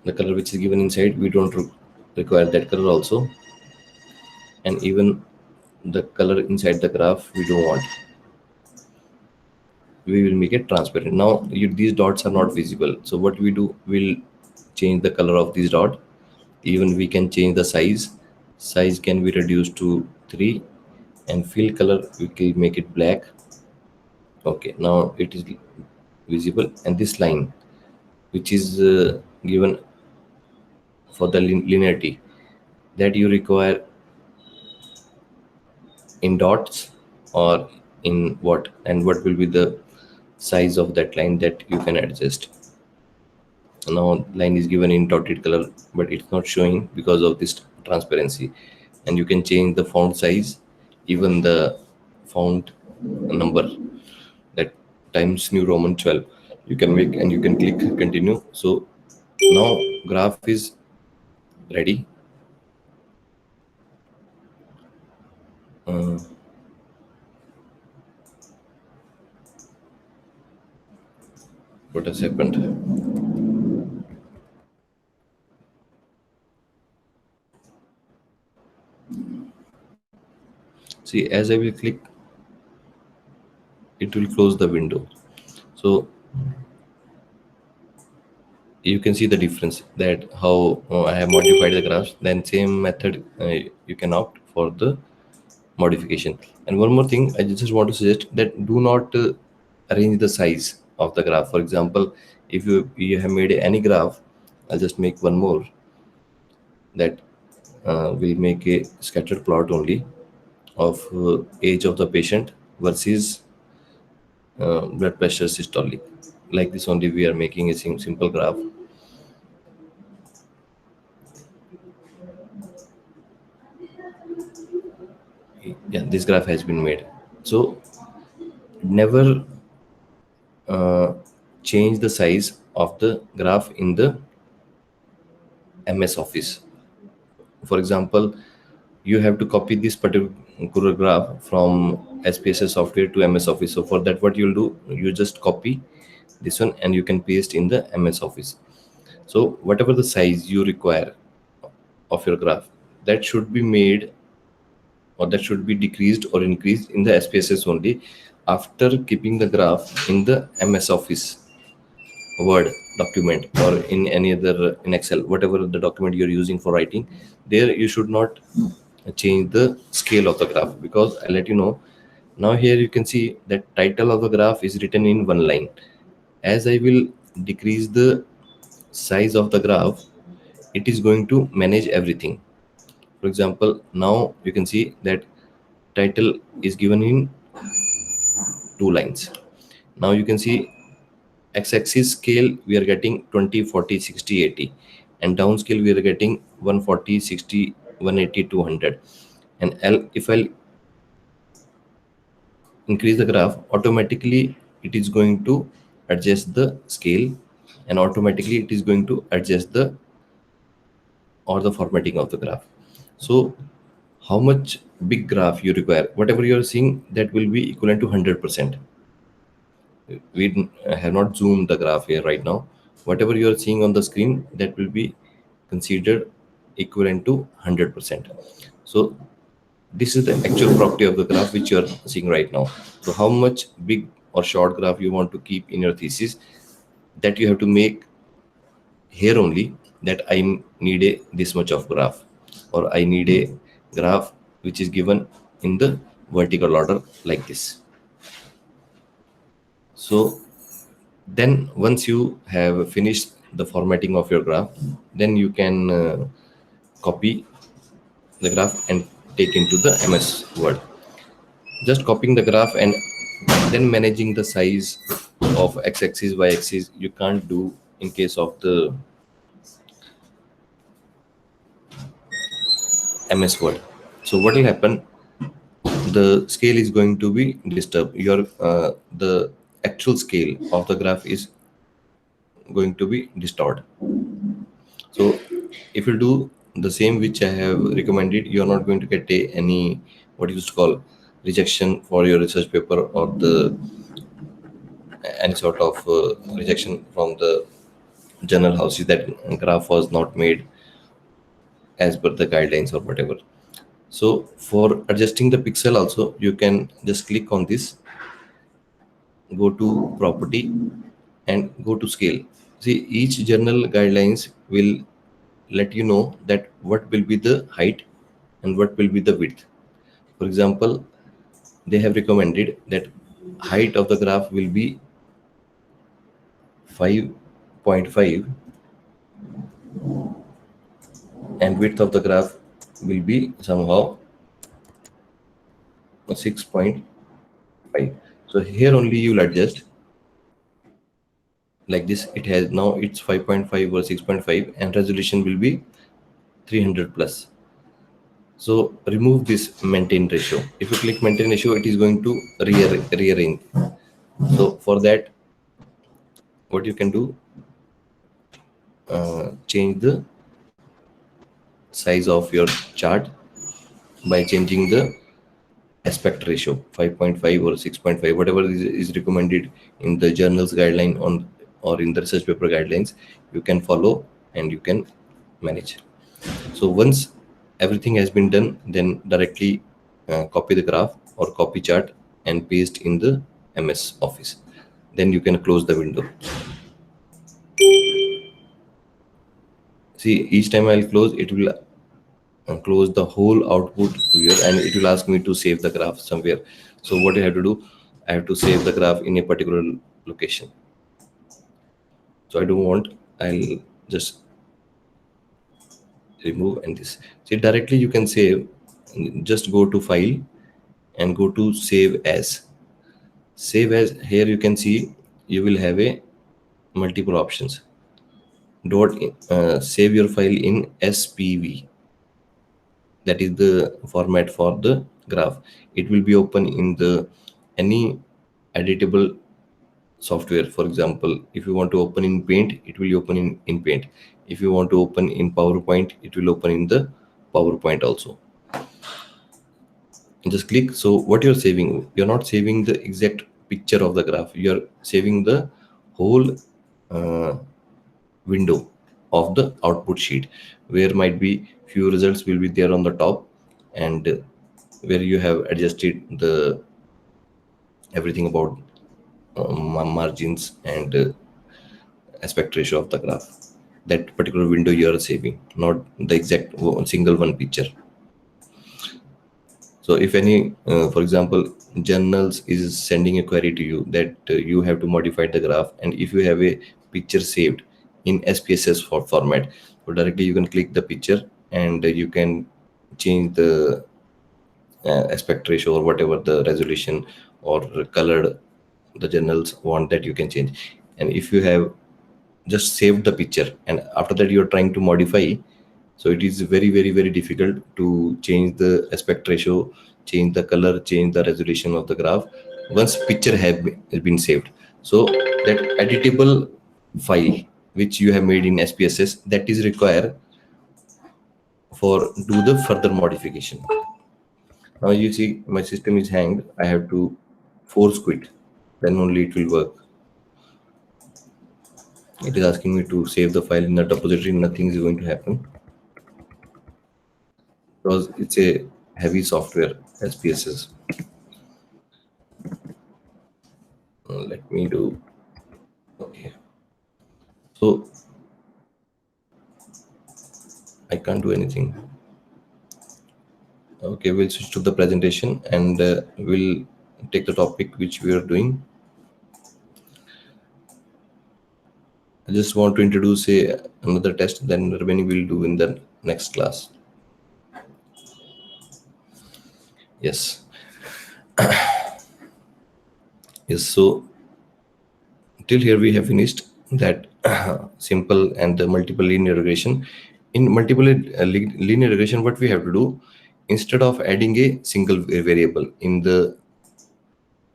the color which is given inside, we don't require that color also, and even the color inside the graph we don't want. We will make it transparent. Now these dots are not visible, so what we do, we'll change the color of this dot. Even we can change the size can be reduced to 3, and fill color we can make it black. Okay, now it is visible. And this line which is given for the linearity, that you require in dots or in what, and what will be the size of that line, that you can adjust. Now line is given in dotted color, but it's not showing because of this transparency. And you can change the font size, even the font number, that Times New Roman 12 you can make, and you can click continue. So now graph is ready. What has happened? See, as I will click, it will close the window. So you can see the difference, that how I have modified the graphs. Then same method you can opt for the modification. And one more thing I just want to suggest, that do not arrange the size of the graph. For example, if you have made any graph, I'll just make one more, that will make a scattered plot only of age of the patient versus blood pressure systolic. Like this only we are making a simple graph. Yeah, this graph has been made. So never change the size of the graph in the MS Office. For example, you have to copy this particular graph from SPSS software to MS Office. So for that, what you'll do, you just copy this one and you can paste in the MS Office. So whatever the size you require of your graph, that should be made, or that should be decreased or increased in the SPSS only after keeping the graph in the MS Office Word document, or in any other, in Excel, whatever the document you're using for writing. There you should not change the scale of the graph, because I'll let you know. Now here you can see that title of the graph is written in one line. As I will decrease the size of the graph, it is going to manage everything. For example, now you can see that title is given in two lines. Now you can see x-axis scale we are getting 20, 40, 60, 80, and down scale we are getting 140, 60, 180, 200. And if I'll increase the graph, automatically it is going to adjust the scale, and automatically it is going to adjust the formatting of the graph. So how much big graph you require, whatever you are seeing, that will be equivalent to 100%. We have not zoomed the graph here right now. Whatever you are seeing on the screen, that will be considered equivalent to 100%. So this is the actual property of the graph which you are seeing right now. So how much big or short graph you want to keep in your thesis, that you have to make here only, that I need a this much of graph, or I need a graph which is given in the vertical order like this. So then once you have finished the formatting of your graph, then you can copy the graph and take into the MS Word. Just copying the graph and then managing the size of x-axis, y-axis, you can't do in case of the MS Word. So what will happen? The scale is going to be disturbed. The actual scale of the graph is going to be distorted. So if you do the same which I have recommended, you are not going to get any, what you used to call, rejection for your research paper, or the any sort of rejection from the journal houses that graph was not made as per the guidelines or whatever. So for adjusting the pixel also, you can just click on this, go to property and go to scale. See, each journal guidelines will let you know that what will be the height and what will be the width. For example, they have recommended that height of the graph will be 5.5 and width of the graph will be somehow 6.5. So here only you will adjust like this. It has now it's 5.5 or 6.5, and resolution will be 300 plus. So remove this maintain ratio. If you click maintain ratio, it is going to rearrange. So for that, what you can do, change the size of your chart by changing the aspect ratio, 5.5 or 6.5, whatever is recommended in the journal's guideline on, or in the research paper guidelines, you can follow and you can manage. So once everything has been done, then directly copy the graph or copy chart and paste in the MS Office. Then you can close the window. See, each time I'll close, it will close the whole output viewer, and it will ask me to save the graph somewhere. So what I have to do, I have to save the graph in a particular location. So I don't want, I'll just remove, and this, see, directly you can save. Just go to file and go to save as. Save as, here you can see you will have a multiple options. Save your file in SPV, that is the format for the graph. It will be open in the any editable software. For example, if you want to open in Paint, it will open in Paint. If you want to open in PowerPoint, it will open in the PowerPoint also. Just click. So what you're saving, you're not saving the exact picture of the graph, you're saving the whole window of the output sheet, where might be few results will be there on the top, and where you have adjusted the everything about margins and aspect ratio of the graph. That particular window you are saving, not the exact single one picture. So if any, for example, journals is sending a query to you that you have to modify the graph, and if you have a picture saved in SPSS format, so directly you can click the picture and you can change the aspect ratio or whatever the resolution or color the journals want, that you can change. And if you have just saved the picture and after that you're trying to modify, so it is very very very difficult to change the aspect ratio, change the color, change the resolution of the graph once picture has been saved. So that editable file which you have made in SPSS, that is required for do the further modification. Now you see my system is hanged, I have to force quit, then only it will work. It is asking me to save the file in the repository, nothing is going to happen because it's a heavy software SPSS. Let me do, okay. So I can't do anything. Okay, we'll switch to the presentation and we'll take the topic which we are doing. I just want to introduce another test, then remaining we'll do in the next class. Yes. Yes, so till here we have finished that simple and the multiple linear regression. In multiple linear regression, what we have to do, instead of adding a single variable in the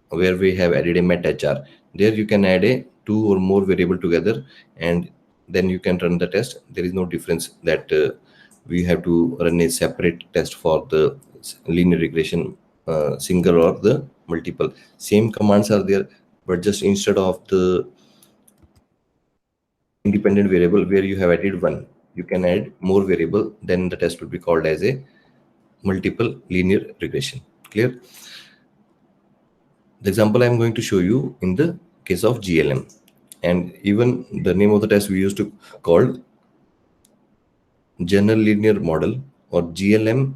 where we have added a met-hr, there you can add a two or more variable together and then you can run the test. There is no difference that we have to run a separate test for the linear regression, single or the multiple. Same commands are there, but just instead of the independent variable where you have added one, you can add more variable, then the test would be called as a multiple linear regression. Clear? The example I'm going to show you in the case of GLM, and even the name of the test we used to call general linear model or GLM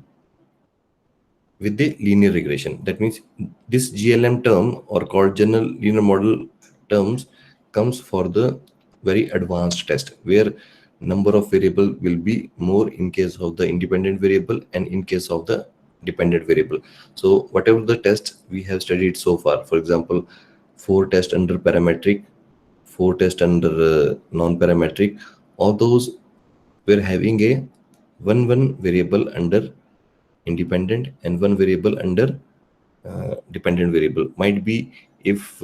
with the linear regression. That means this GLM term or called general linear model terms comes for the very advanced test where number of variable will be more in case of the independent variable and in case of the dependent variable. So whatever the test we have studied so far, for example, 4 tests under parametric, 4 tests under non-parametric, all those were having a one variable under independent and one variable under dependent variable. Might be if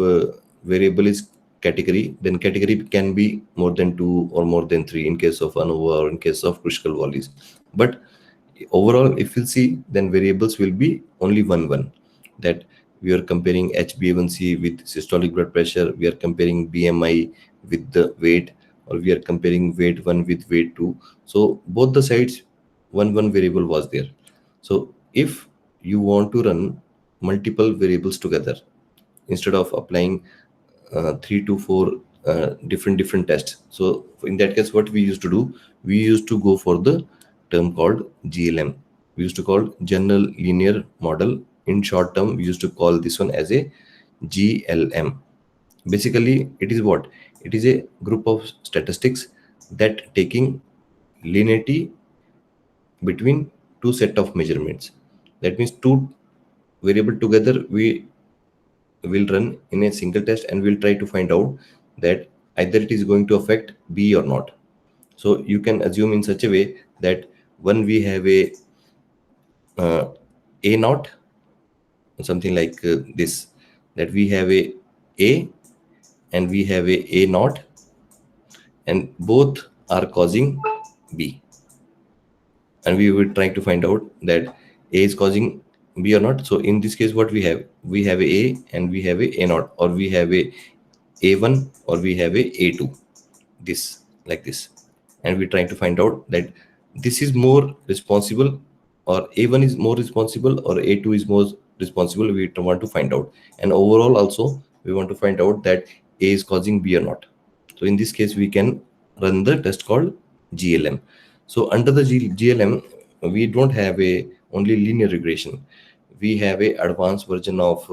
variable is category, then category can be more than 2 or more than 3 in case of ANOVA or in case of Kruskal Wallis. But overall, if you see, then variables will be only one. That we are comparing HbA1c with systolic blood pressure, we are comparing BMI with the weight, or we are comparing weight 1 with weight 2. So both the sides, one variable was there. So if you want to run multiple variables together, instead of applying 3 to 4 different tests, so in that case what we used to do, we used to go for the term called GLM. We used to call general linear model. In short term, we used to call this one as a GLM. Basically, it is what? It is a group of statistics that taking linearity between two set of measurements. That means two variable together we will run in a single test and we'll try to find out that either it is going to affect B or not. So you can assume in such a way that when we have a naught, something like this, that we have a and we have a naught, and both are causing B. And we will try to find out that A is causing B or not. So in this case, what we have a and we have a naught, or we have a A1 or we have a A2, this like this. And we're trying to find out that this is more responsible, or A1 is more responsible, or A2 is more responsible. We want to find out. And overall also we want to find out that A is causing B or not. So in this case we can run the test called GLM. So under the GLM, we don't have a only linear regression. We have a advanced version of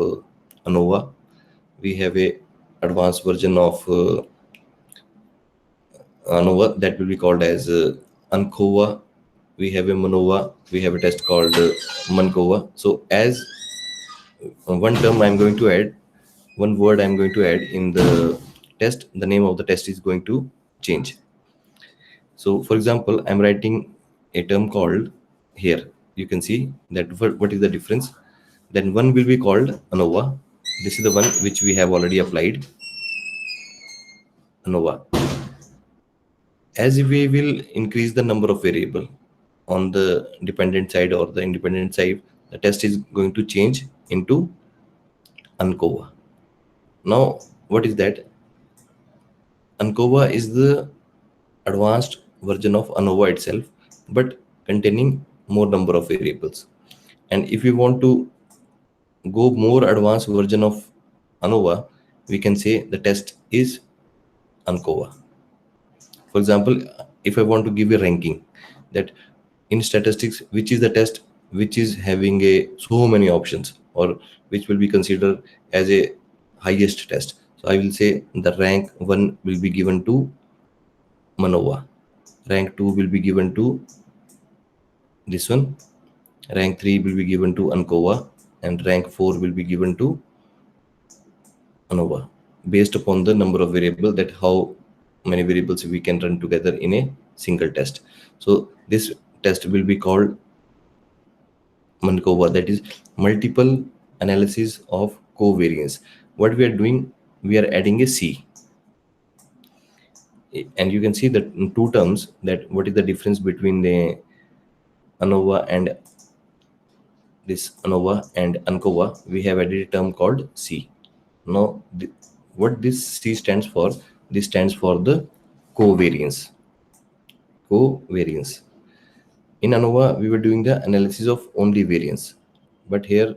ANOVA. We have a advanced version of ANOVA that will be called as ANCOVA. We have a MANOVA. We have a test called MANCOVA. So as one term I'm going to add, one word I'm going to add in the test, the name of the test is going to change. So for example, I'm writing a term called here. You can see that what is the difference. Then one will be called ANOVA. This is the one which we have already applied, ANOVA. As we will increase the number of variable on the dependent side or the independent side, the test is going to change into ANCOVA. Now, what is that? ANCOVA is the advanced version of ANOVA itself, but containing more number of variables. And if we want to go more advanced version of ANOVA, we can say the test is ANCOVA. For example, if I want to give a ranking, that in statistics, which is the test which is having a so many options, or which will be considered as a highest test. So I will say the rank 1 will be given to MANOVA, rank 2 will be given to this one, rank 3 will be given to ANCOVA, and rank 4 will be given to ANOVA, based upon the number of variables, that how many variables we can run together in a single test. So this test will be called MANCOVA, that is multiple analysis of covariance. What we are doing, we are adding a C. And you can see that in two terms, that what is the difference between the ANOVA and this ANOVA and ANCOVA. We have added a term called C. Now, what this C stands for? This stands for the covariance. Covariance. In ANOVA, we were doing the analysis of only variance, but here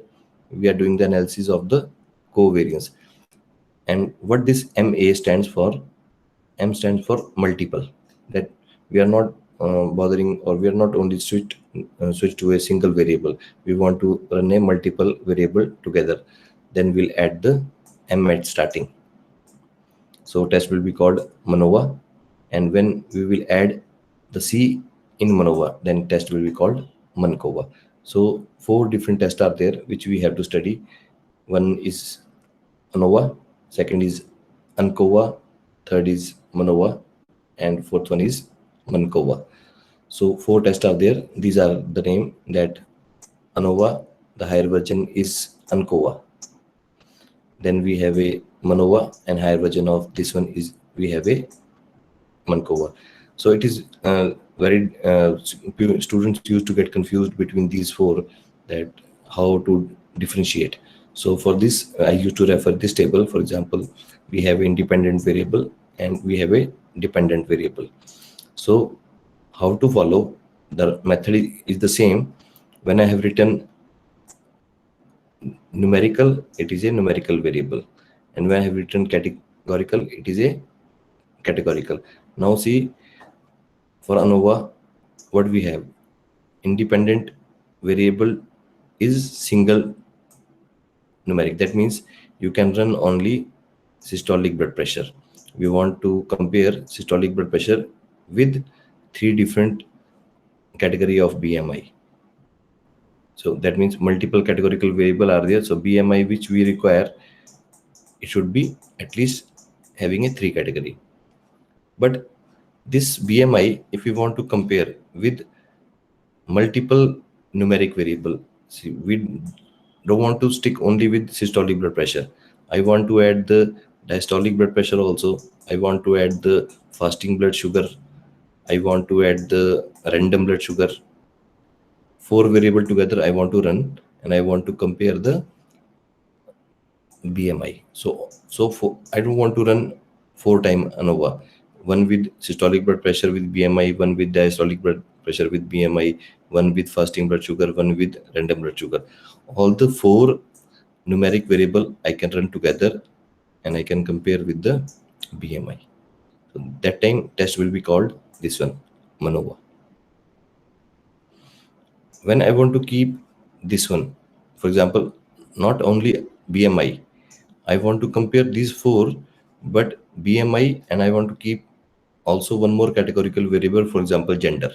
we are doing the analysis of the covariance. And what this MA stands for? M stands for multiple. That we are not bothering, or we are not only switch to a single variable. We want to run a multiple variable together. Then we'll add the M at starting. So test will be called MANOVA, and when we will add the C in MANOVA, then test will be called MANCOVA. So 4 different tests are there which we have to study. One is ANOVA, second is ANCOVA, third is MANOVA, and fourth one is MANCOVA. So 4 tests are there. These are the name, that ANOVA, the higher version is ANCOVA. Then we have a MANOVA, and higher version of this one is we have a MANCOVA. So it is very students used to get confused between these 4, that how to differentiate. So for this, I used to refer this table. For example, we have independent variable and we have a dependent variable. So how to follow? The method is the same. When I have written numerical, it is a numerical variable, and when I have written categorical, it is a categorical. Now see, for ANOVA, what we have, independent variable is single numeric. That means you can run only systolic blood pressure. We want to compare systolic blood pressure with 3 different category of BMI. So that means multiple categorical variable are there. So BMI which we require, it should be at least having a 3 category. But this BMI, if we want to compare with multiple numeric variable, see, we don't want to stick only with systolic blood pressure. I want to add the Diastolic blood pressure also, I want to add the fasting blood sugar, I want to add the random blood sugar. Four variable together I want to run, and I want to compare the BMI. I don't want to run four time ANOVA. One with systolic blood pressure with BMI, one with diastolic blood pressure with BMI, one with fasting blood sugar, one with random blood sugar. All the four numeric variable I can run together, and I can compare with the BMI. So that time test will be called this one, MANOVA. When I want to keep this one, for example, not only BMI, I want to compare these four, but BMI, and I want to keep also one more categorical variable, for example, gender.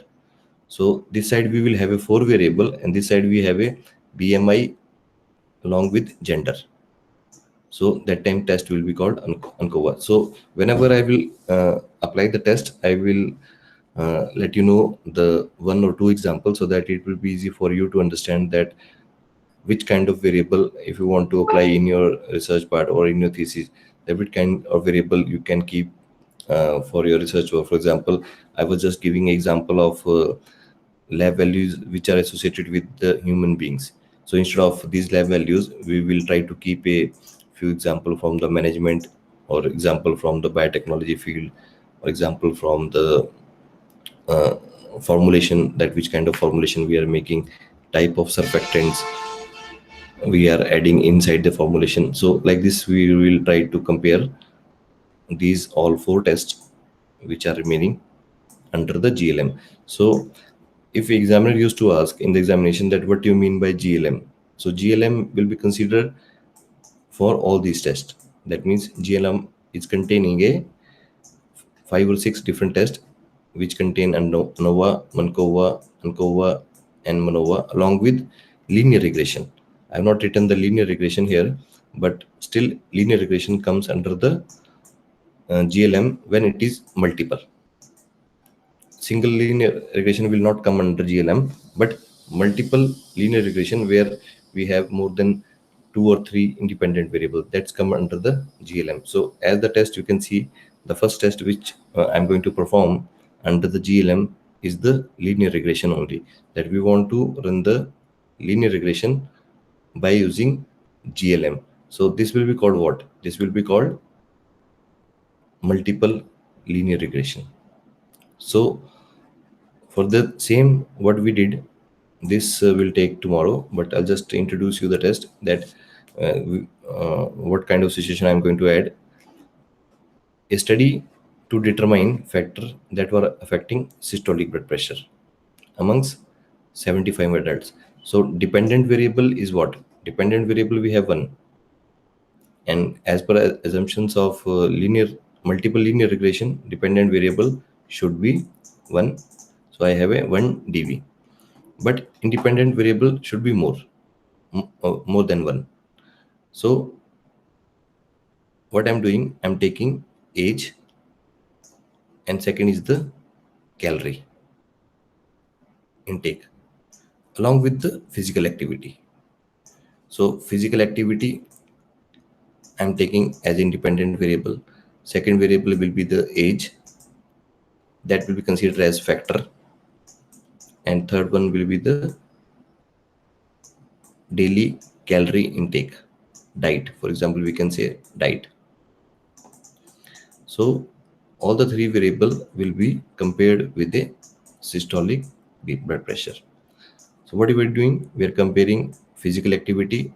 So this side we will have a four variable, and this side we have a BMI along with gender. So that time test will be called ANCOVA. So whenever I will apply the test, I will let you know the one or two examples, so that it will be easy for you to understand that which kind of variable, if you want to apply in your research part or in your thesis, that which kind of variable you can keep for your research work. For example, I was just giving an example of lab values which are associated with the human beings. So instead of these lab values, we will try to keep a few example from the management, or example from the biotechnology field, or example from the uh, formulation, that which kind of formulation we are making, type of surfactants we are adding inside the formulation. So like this we will try to compare these all four tests which are remaining under the GLM. So if examiner used to ask in the examination that what do you mean by GLM, so GLM will be considered for all these tests. That means GLM is containing a 5 or 6 different tests which contain ANOVA, MANCOVA, ANCOVA, and MANOVA, along with linear regression. I have not written the linear regression here, but still linear regression comes under the GLM when it is multiple. Single linear regression will not come under GLM, but multiple linear regression where we have more than 2 or 3 independent variables, that's come under the GLM. So as the test, you can see the first test which I'm going to perform under the GLM is the linear regression only, that we want to run the linear regression by using GLM. So this will be called what? This will be called multiple linear regression. So for the same what we did, this will take tomorrow, but I'll just introduce you the test that what kind of situation I'm going to add. A study to determine factor that were affecting systolic blood pressure amongst 75 adults. So dependent variable is what? Dependent variable we have one, and as per assumptions of linear multiple linear regression, dependent variable should be 1. So I have a 1 dv, but independent variable should be more than 1. So what I'm doing, I'm taking age, and second is the calorie intake along with the physical activity. So physical activity I'm taking as independent variable. Second variable will be the age, that will be considered as factor, and third one will be the daily calorie intake, diet. For example, we can say diet. So all the three variable will be compared with a systolic blood pressure. So what we are doing, we are comparing physical activity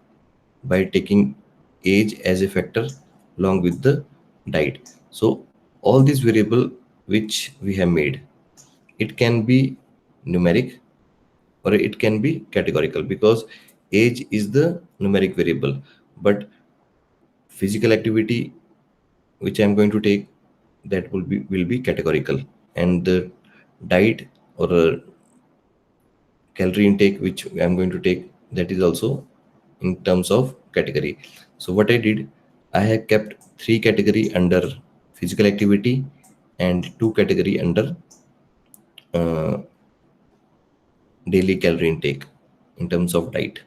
by taking age as a factor along with the diet. So all these variable which we have made, it can be numeric or it can be categorical, because age is the numeric variable, but physical activity which I'm going to take, that will be categorical, and the diet or calorie intake which I'm going to take, that is also in terms of category. So what I did, I have kept 3 category under physical activity and 2 category under uh, daily calorie intake in terms of diet,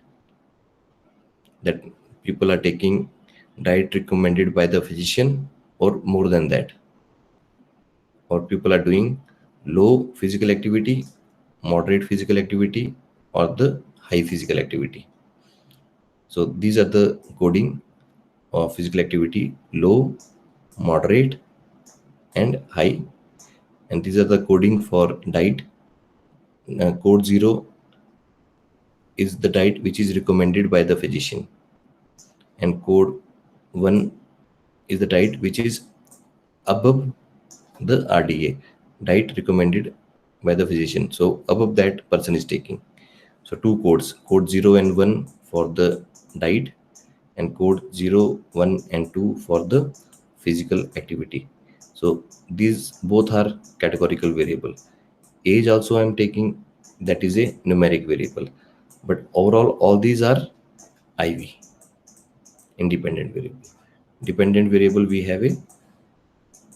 that people are taking diet recommended by the physician or more than that, or people are doing low physical activity, moderate physical activity, or the high physical activity. So these are the coding of physical activity: low, moderate, and high. And these are the coding for diet. Code 0 is the diet which is recommended by the physician, and code 1 is the diet which is above the RDA, diet recommended by the physician. So above that person is taking. So two codes, code 0 and 1 for the diet, and code 0, 1 and 2 for the physical activity. So these both are categorical variable. Age also I am taking, that is a numeric variable. But overall all these are IV, independent variable. Dependent variable we have a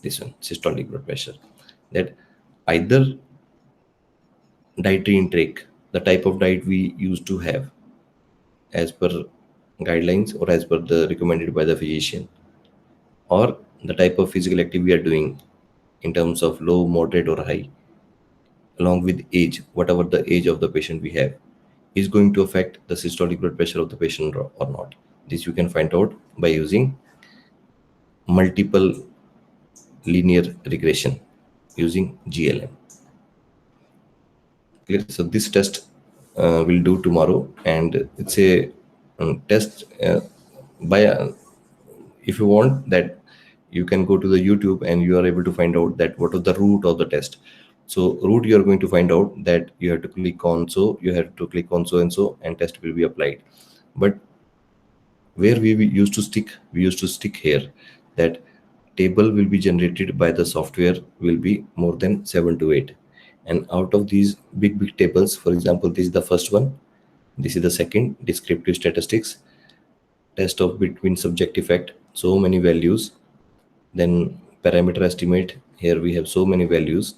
this one, systolic blood pressure. That either dietary intake, the type of diet we used to have as per guidelines or as per the recommended by the physician, or the type of physical activity we are doing in terms of low, moderate, or high, along with age, whatever the age of the patient we have, is going to affect the systolic blood pressure of the patient or not. This you can find out by using multiple linear regression using GLM. Clear? So this test we'll do tomorrow, and it's a test by if you want that, you can go to the YouTube and you are able to find out that what is the root of the test. So root, you are going to find out that you have to click on so, you have to click on so and so, and test will be applied. But where we used to stick, we used to stick here, that table will be generated by the software will be more than 7 to 8, and out of these big tables, for example, this is the first one, this is the second, descriptive statistics, test of between subject effect, so many values, then parameter estimate, here we have so many values.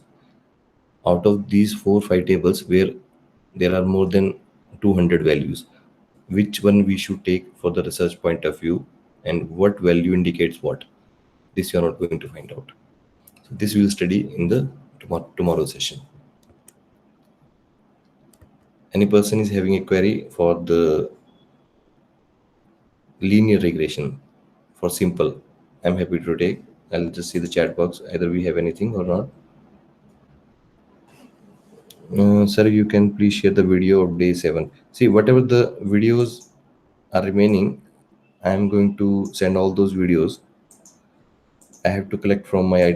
Out of these 4 5 tables where there are more than 200 values, which one we should take for the research point of view, and what value indicates what, this you are not going to find out. So this we will study in the tomorrow session. Any person is having a query for the linear regression for simple, I'm happy to take. I'll just see the chat box, either we have anything or not. Sir, you can please share the video of day 7. See, whatever the videos are remaining, I am going to send all those videos. I have to collect from my